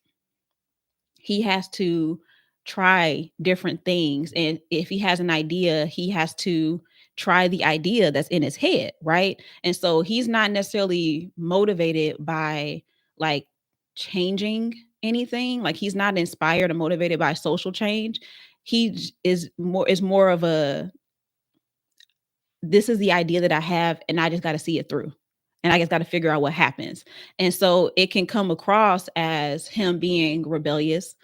he has to try different things, and if he has an idea, he has to try the idea that's in his head, right? And so he's not necessarily motivated by like changing anything. Like he's not inspired or motivated by social change. Is more of a, this is the idea that I have, and I just got to see it through. And I just got to figure out what happens. And so it can come across as him being rebellious,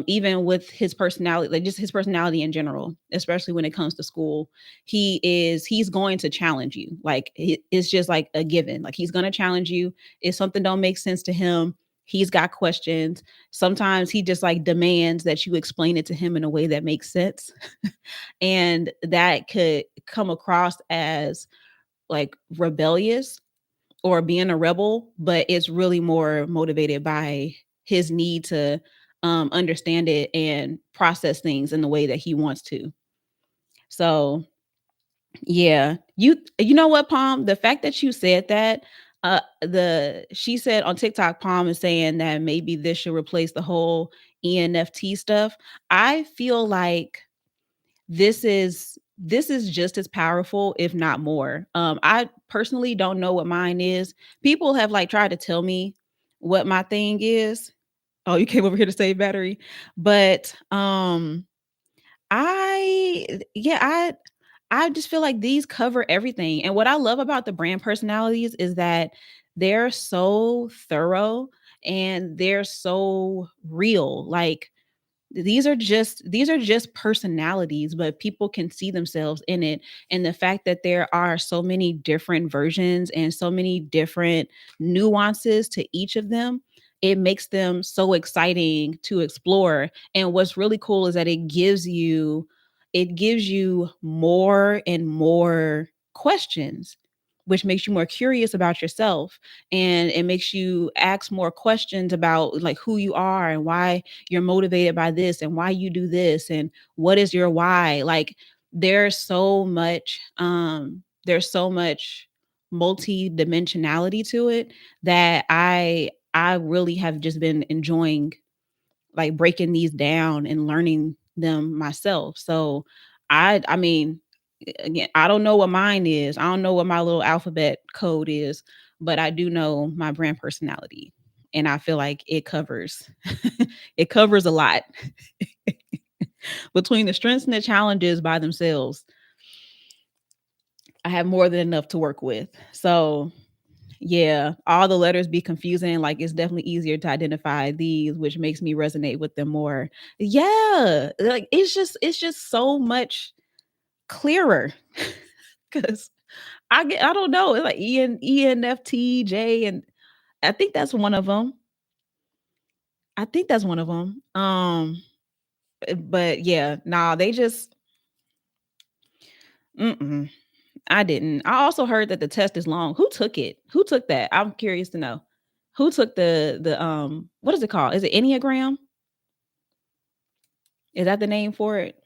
even with his personality, like just his personality in general, especially when it comes to school. He's going to challenge you. Like it's just like a given. Like he's going to challenge you. If something don't make sense to him, he's got questions. Sometimes he just like demands that you explain it to him in a way that makes sense. And that could come across as like rebellious or being a rebel, but it's really more motivated by his need to understand it and process things in the way that he wants to. So yeah, you know what, Palm? The fact that you said that, the she said on TikTok, Palm is saying that maybe this should replace the whole ENFT stuff. I feel like this is just as powerful, if not more. I personally don't know what mine is. People have like tried to tell me what my thing is. Oh, you came over here to save battery. But I yeah, I just feel like these cover everything. And what I love about the brand personalities is that they're so thorough and they're so real. Like these are just personalities, but people can see themselves in it. And the fact that there are so many different versions and so many different nuances to each of them, it makes them so exciting to explore. And what's really cool is that it gives you more and more questions, which makes you more curious about yourself, and it makes you ask more questions about like who you are and why you're motivated by this and why you do this and what is your why. Like there's so much multi-dimensionality to it that I really have just been enjoying like breaking these down and learning them myself. So I mean, again, I don't know what mine is. I don't know what my little alphabet code is, but I do know my brand personality. And I feel like it covers it covers a lot. Between the strengths and the challenges by themselves, I have more than enough to work with. So yeah, all the letters be confusing. Like it's definitely easier to identify these, which makes me resonate with them more. Yeah, like it's just so much clearer because I don't know. It's like ENFTJ, and I think that's one of them. I think that's one of them. But yeah, nah, they just mm-mm, I didn't. I also heard that the test is long. Who took it? Who took that? I'm curious to know. Who took the what is it called? Is it Enneagram? Is that the name for it?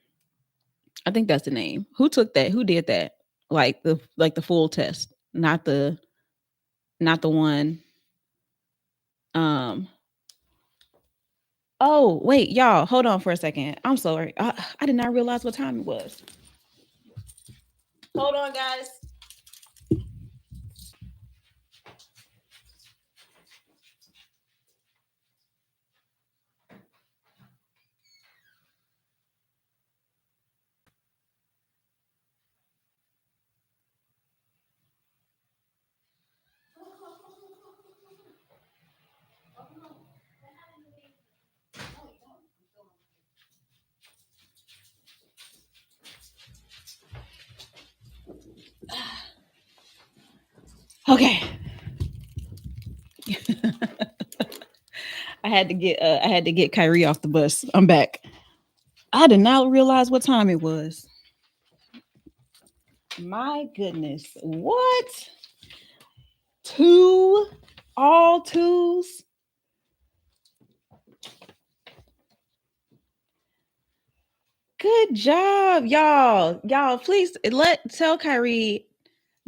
I think that's the name. Who took that? Who did that? Like the full test, not the one. Um. Oh wait, y'all, hold on for a second. I'm sorry. I did not realize what time it was. Hold on, guys. Okay. I had to get Kyrie off the bus. I'm back. I did not realize what time it was. My goodness. What? Two? All twos? Good job, y'all. Y'all, please tell Kyrie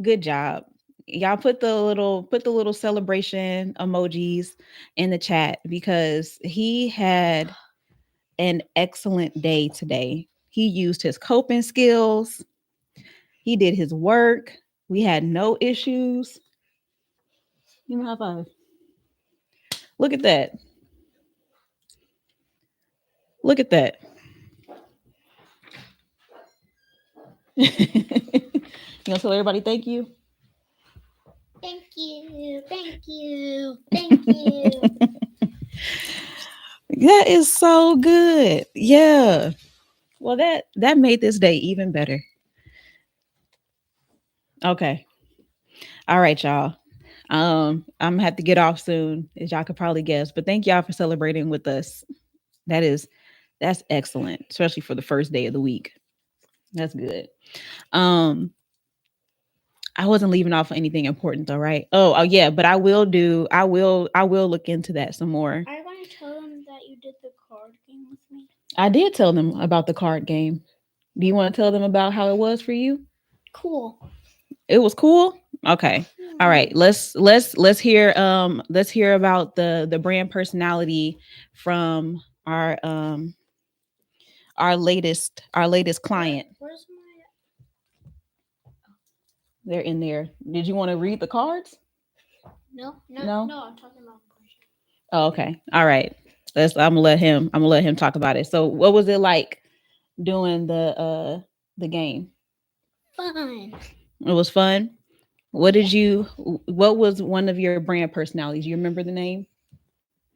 good job. Y'all put the little celebration emojis in the chat because he had an excellent day today. He used his coping skills. He did his work. We had no issues. You know, high five. Look at that. Look at that. You gonna tell everybody thank you? Thank you. Thank you. Thank you. That is so good. Yeah. Well, that made this day even better. Okay. All right, y'all. I'm gonna have to get off soon, as y'all could probably guess. But thank y'all for celebrating with us. That is that's excellent, especially for the first day of the week. That's good. Um, I wasn't leaving off anything important though, right? Oh yeah, but I will look into that some more. Are you going to tell them that you did the card game with me? I did tell them about the card game. Do you want to tell them about how it was for you? Cool. It was cool. Okay. All right. Let's hear about the brand personality from our latest client. Where's my? They're in there. Did you want to read the cards? No? No. I'm talking about. Oh, okay. All right. I'm gonna let him talk about it. So what was it like doing the game? Fun. It was fun. What was one of your brand personalities? You remember the name?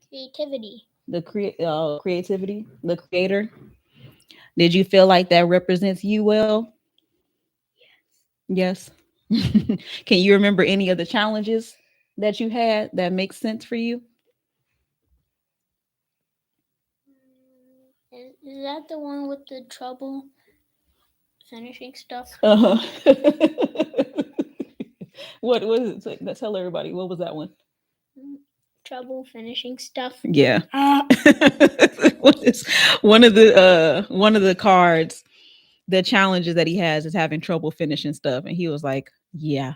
Creativity. Creativity, the creator. Did you feel like that represents you well? Yes. Can you remember any of the challenges that you had that makes sense for you? Is that the one with the trouble finishing stuff? Uh-huh. What was it? Tell everybody, what was that one? Trouble finishing stuff. Yeah. What is one of the cards, the challenges that he has is having trouble finishing stuff. And he was like, yeah,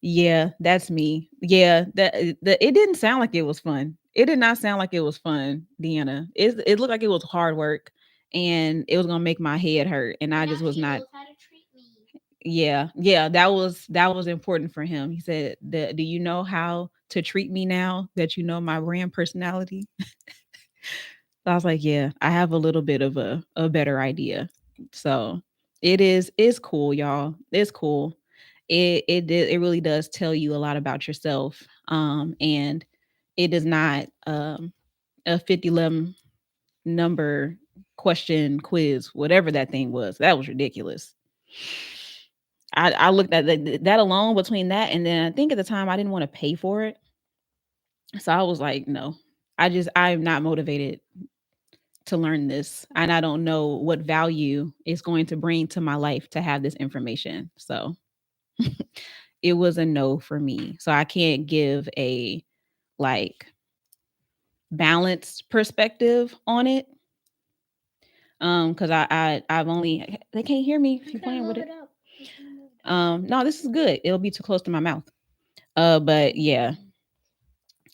yeah, that's me. Yeah, it didn't sound like it was fun. It did not sound like it was fun, Deanna. It looked like it was hard work and it was gonna make my head hurt. And I Now just was he not. knows how to treat me. Yeah, that was important for him. He said, "Do you know how to treat me now that you know my brand personality?" So I was like, "Yeah, I have a little bit of a better idea." So it's cool, y'all. It's cool. It really does tell you a lot about yourself. And it is not a 5011 number question quiz, whatever that thing was. That was ridiculous. I looked at that alone between that and then I think at the time I didn't want to pay for it. So I was like, no. I'm not motivated to learn this and I don't know what value it's going to bring to my life to have this information. So it was a no for me. So I can't give a like balanced perspective on it. Cuz I've only they can't hear me if you're playing with it. No, this is good. It'll be too close to my mouth. But yeah,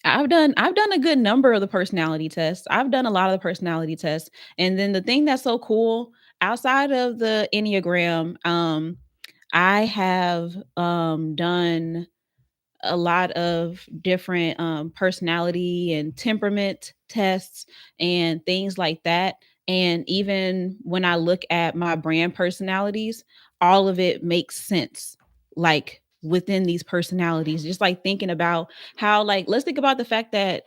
I've done a good number of the personality tests. I've done a lot of the personality tests. And then the thing that's so cool outside of the Enneagram, I have done a lot of different personality and temperament tests and things like that. And even when I look at my brand personalities, all of it makes sense. Like within these personalities, just like thinking about how, like, let's think about the fact that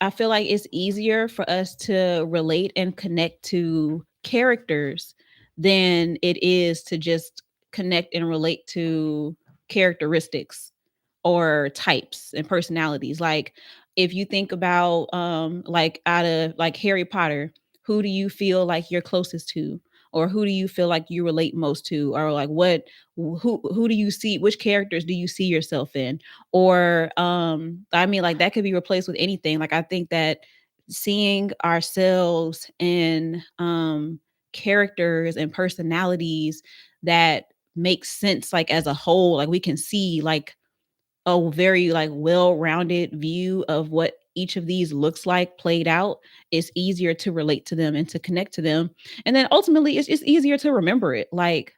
I feel like it's easier for us to relate and connect to characters than it is to just connect and relate to characteristics. or types and personalities. Like if you think about like out of like Harry Potter, who do you feel like you're closest to? Or who do you feel like you relate most to? Or like what who do you see, which characters do you see yourself in? Or I mean like that could be replaced with anything. Like I think that seeing ourselves in characters and personalities that make sense like as a whole, like we can see like a very like well-rounded view of what each of these looks like played out, it's easier to relate to them and to connect to them. And then ultimately it's just easier to remember it. Like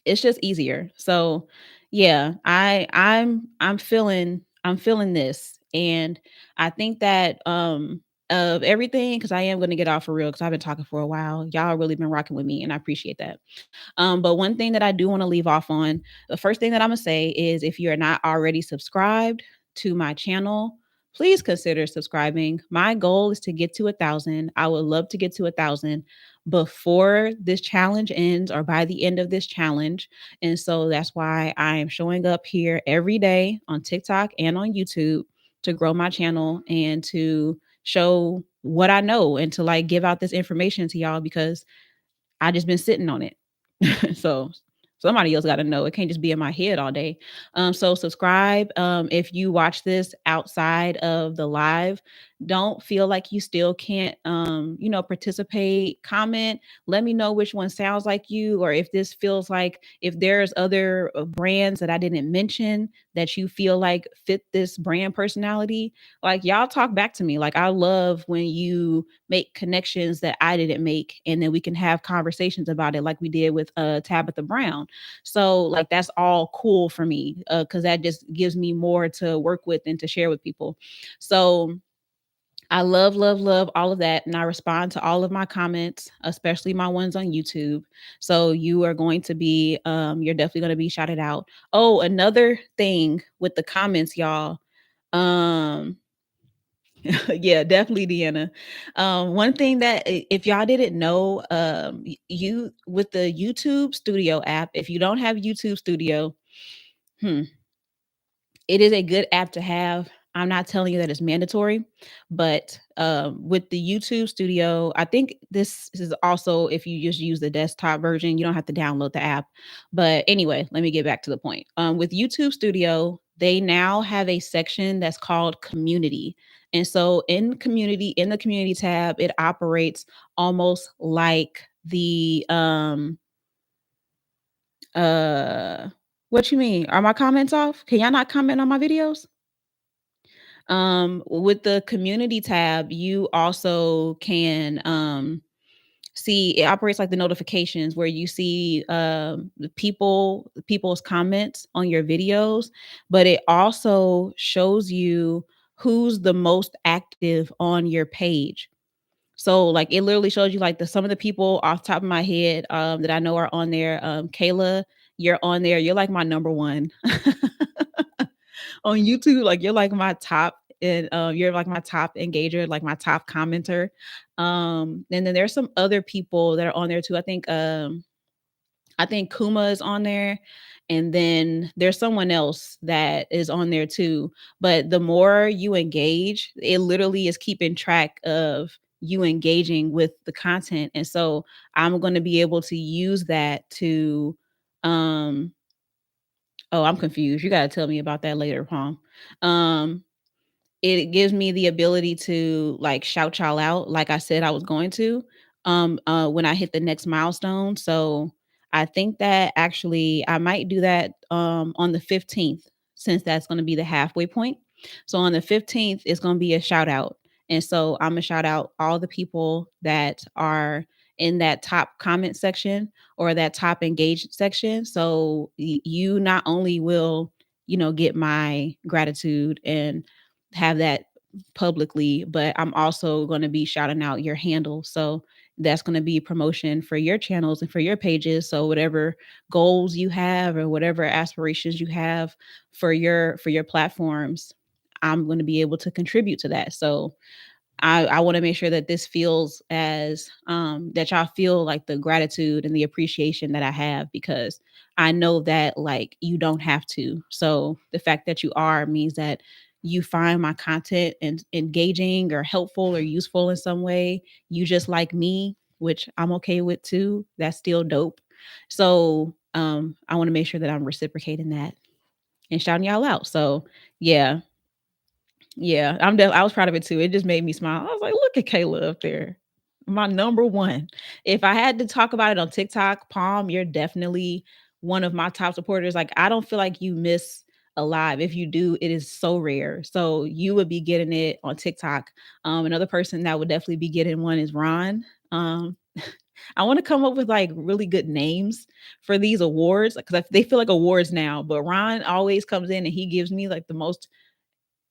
it's just easier. So yeah, I'm feeling this. And I think that of everything, because I am gonna get off for real because I've been talking for a while. Y'all really been rocking with me and I appreciate that. But one thing that I do want to leave off on, the first thing that I'm gonna say is if you're not already subscribed to my channel, please consider subscribing. My goal is to get to 1,000. I would love to get to 1,000 before this challenge ends or by the end of this challenge. And so that's why I am showing up here every day on TikTok and on YouTube to grow my channel and to show what I know and to like give out this information to y'all because I just been sitting on it. So somebody else got to know. It can't just be in my head all day. So subscribe. If you watch this outside of the live, don't feel like you still can't, participate, comment. Let me know which one sounds like you, or if this feels like if there's other brands that I didn't mention that you feel like fit this brand personality. Like y'all talk back to me. Like I love when you make connections that I didn't make, and then we can have conversations about it, like we did with Tabitha Brown. So like that's all cool for me because that just gives me more to work with and to share with people. So I love, love, love all of that. And I respond to all of my comments, especially my ones on YouTube. So you are going to be, you're definitely going to be shouted out. Oh, another thing with the comments, y'all. Um, yeah, definitely, Deanna. One thing that if y'all didn't know, you with the YouTube Studio app, if you don't have YouTube Studio, hmm, it is a good app to have. I'm not telling you that it's mandatory, but with the YouTube Studio, I think this is also if you just use the desktop version, you don't have to download the app. But anyway, let me get back to the point. With YouTube Studio, they now have a section that's called Community. And so in the community tab, it operates almost like the uh what you mean? Are my comments off? Can y'all not comment on my videos? With the community tab, you also can see it operates like the notifications where you see people's comments on your videos, but it also shows you who's the most active on your page. So like it literally shows you like the some of the people off the top of my head that I know are on there. Kayla, you're on there. You're like my number one on YouTube. Like you're like my top and you're like my top engager, like my top commenter. And then there's some other people that are on there too. I think Kuma is on there. And then there's someone else that is on there too. But the more you engage, it literally is keeping track of you engaging with the content. And so I'm going to be able to use that to um oh, I'm confused. You got to tell me about that later, Palm. Um it gives me the ability to like shout y'all out like I said I was going to when I hit the next milestone. So I think that actually I might do that on the 15th since that's going to be the halfway point. So on the 15th it's going to be a shout out. And so I'm going to shout out all the people that are in that top comment section or that top engaged section. So you not only will, get my gratitude and have that publicly, but I'm also going to be shouting out your handle. So that's going to be promotion for your channels and for your pages. So whatever goals you have or whatever aspirations you have for your platforms, I'm going to be able to contribute to that. So I want to make sure that this feels as that y'all feel like the gratitude and the appreciation that I have, because I know that like you don't have to. So the fact that you are means that you find my content and engaging or helpful or useful in some way. You just like me, which I'm okay with too. That's still dope. So I want to make sure that I'm reciprocating that and shouting y'all out. So yeah, yeah, I was proud of it too. It just made me smile. I was like, "Look at Kayla up there, my number one." If I had to talk about it on TikTok, Palm, you're definitely one of my top supporters. Like, I don't feel like you miss a live. If you do, it is so rare. So you would be getting it on TikTok. Another person that would definitely be getting one is Ron. I want to come up with like really good names for these awards because they feel like awards now. But Ron always comes in and he gives me like the most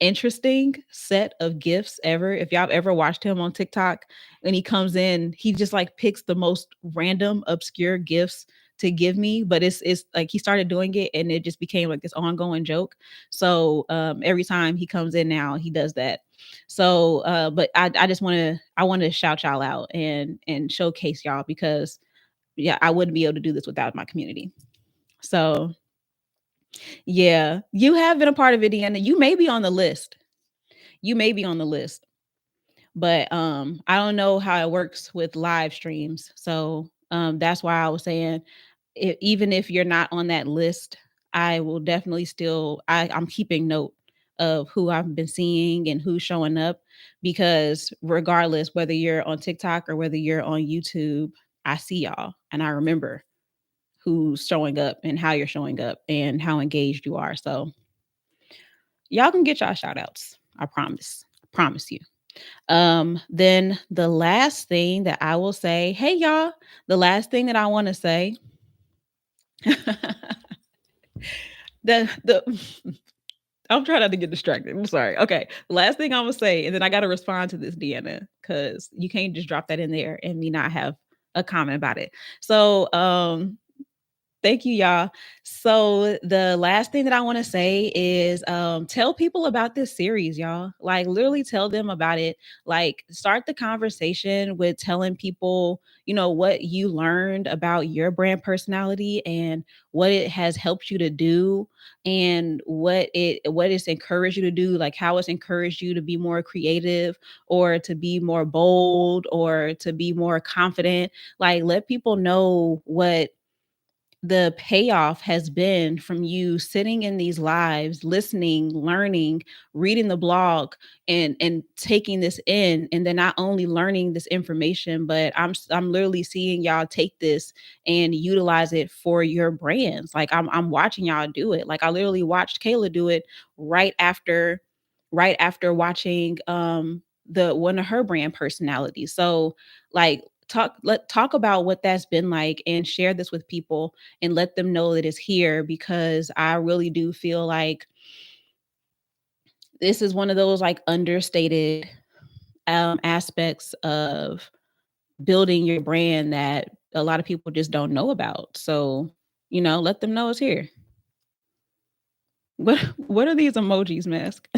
interesting set of gifts ever. If y'all have ever watched him on TikTok, when he comes in, he just like picks the most random, obscure gifts to give me. But it's like he started doing it and it just became like this ongoing joke. So every time he comes in now, he does that. So but I just want to shout y'all out and showcase y'all because yeah, I wouldn't be able to do this without my community. So yeah, you have been a part of it, Deanna. You may be on the list. You may be on the list, but I don't know how it works with live streams. So that's why I was saying even if you're not on that list, I will definitely still I'm keeping note of who I've been seeing and who's showing up, because regardless whether you're on TikTok or whether you're on YouTube, I see y'all and I remember who's showing up and how you're showing up and how engaged you are. So y'all can get y'all shout outs. I promise. I promise you. Then the last thing that I will say, hey y'all, the last thing that I want to say, the I'm trying not to get distracted. I'm sorry. Okay. Last thing I'm gonna say, and then I gotta respond to this, Deanna, because you can't just drop that in there and me not have a comment about it. So thank you, y'all. So the last thing that I want to say is tell people about this series, y'all. Like literally tell them about it. Like start the conversation with telling people, you know, what you learned about your brand personality and what it has helped you to do and what it's encouraged you to do, like how it's encouraged you to be more creative or to be more bold or to be more confident. Like let people know what the payoff has been from you sitting in these lives, listening, learning, reading the blog, and taking this in, and then not only learning this information, but I'm literally seeing y'all take this and utilize it for your brands. Like I'm watching y'all do it. Like I literally watched Kayla do it right after right after watching the one of her brand personalities. So like talk about what that's been like and share this with people and let them know that it's here, because I really do feel like this is one of those like understated aspects of building your brand that a lot of people just don't know about. So, you know, let them know it's here. What are these emojis, Mask?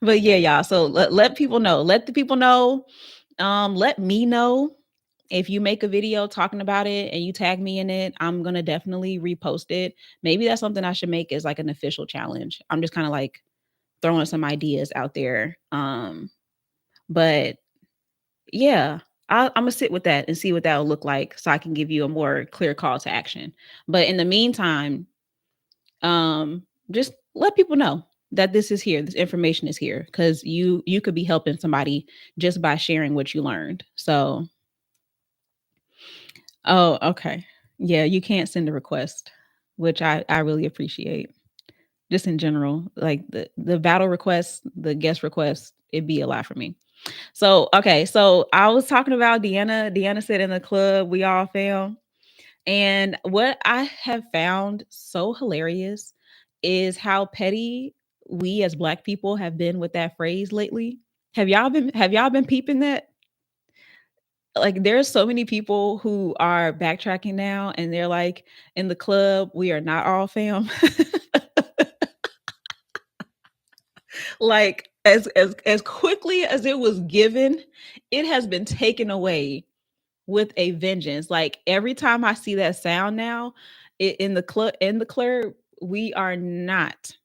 But yeah, y'all. So let people know. Let the people know. Let me know if you make a video talking about it and you tag me in it. I'm gonna definitely repost it. Maybe that's something I should make as like an official challenge. I'm just kind of like throwing some ideas out there. But yeah, I'm gonna sit with that and see what that will look like, so I can give you a more clear call to action. But in the meantime, just let people know that this is here. This information is here because you could be helping somebody just by sharing what you learned. So, oh, okay. Yeah, you can't send a request, which I really appreciate. Just in general, like the battle requests, the guest requests, it'd be a lot for me. So, okay, so I was talking about Deanna. Deanna said in the club, we all fail. And what I have found so hilarious is how petty we as Black people have been with that phrase lately. Have y'all been peeping that? Like there's so many people who are backtracking now and they're like, in the club we are not all fam. Like As quickly as it was given, it has been taken away with a vengeance. Like every time I see that sound now, in the club, we are not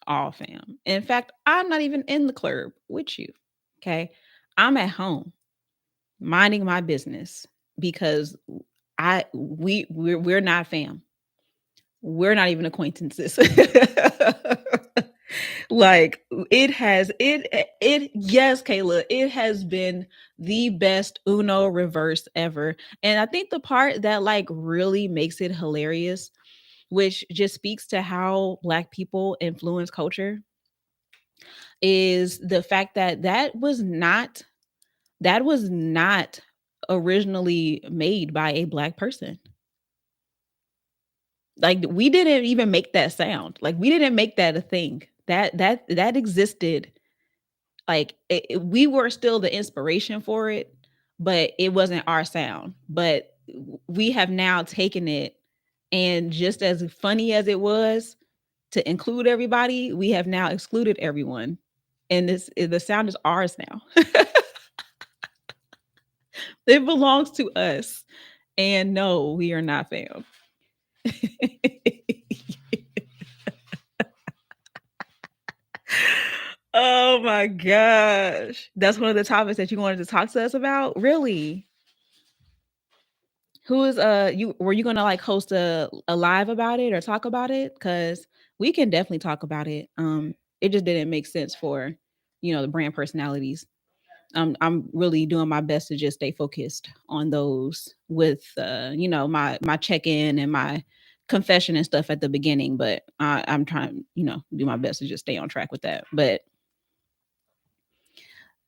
all fam. In fact, I'm not even in the club with you. Okay. I'm at home minding my business because we're not fam. We're not even acquaintances. Like it yes, Kayla, it has been the best Uno reverse ever. And I think the part that like really makes it hilarious, which just speaks to how black people influence culture, is the fact that that was not originally made by a black person. Like we didn't even make that sound. Like we didn't make that a thing. That existed. Like we were still the inspiration for it, but it wasn't our sound. But we have now taken it, and just as funny as it was to include everybody, we have now excluded everyone. And this the sound is ours now. It belongs to us. And no, we are not fam. Oh my gosh. That's one of the topics that you wanted to talk to us about? Really? Who is you were you gonna like host a live about it or talk about it? Cause we can definitely talk about it. It just didn't make sense for, the brand personalities. I'm really doing my best to just stay focused on those with my check-in and my confession and stuff at the beginning, but I'm trying, do my best to just stay on track with that. But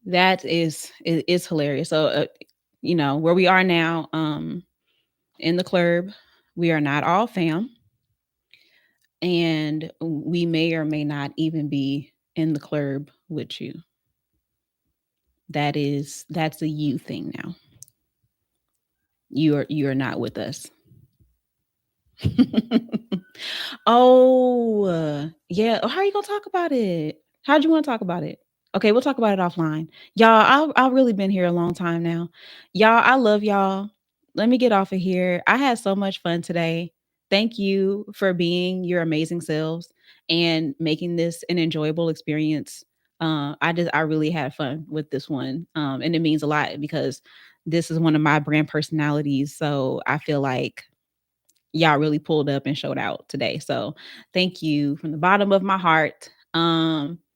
that is hilarious. So where we are now, in the club, we are not all fam, and we may or may not even be in the club with you. That's a you thing now. You are not with us. Oh, yeah. Oh, how are you gonna talk about it? How'd you want to talk about it? Okay, we'll talk about it offline. Y'all, I've really been here a long time now. Y'all, I love y'all. Let me get off of here. I had so much fun today. Thank you for being your amazing selves and making this an enjoyable experience. I really had fun with this one. And it means a lot because this is one of my brand personalities. So I feel like y'all really pulled up and showed out today. So thank you from the bottom of my heart.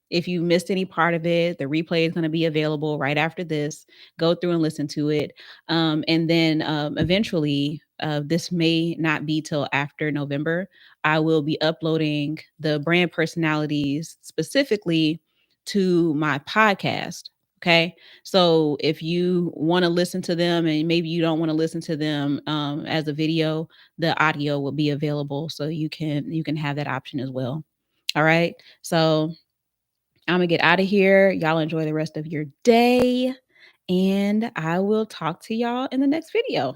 If you missed any part of it, the replay is going to be available right after this. Go through and listen to it. And then eventually, this may not be till after November. I will be uploading the brand personalities specifically to my podcast. Okay. So if you want to listen to them and maybe you don't want to listen to them as a video, the audio will be available so you can have that option as well. All right. So I'm gonna get out of here. Y'all enjoy the rest of your day. And I will talk to y'all in the next video.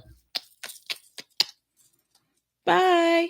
Bye.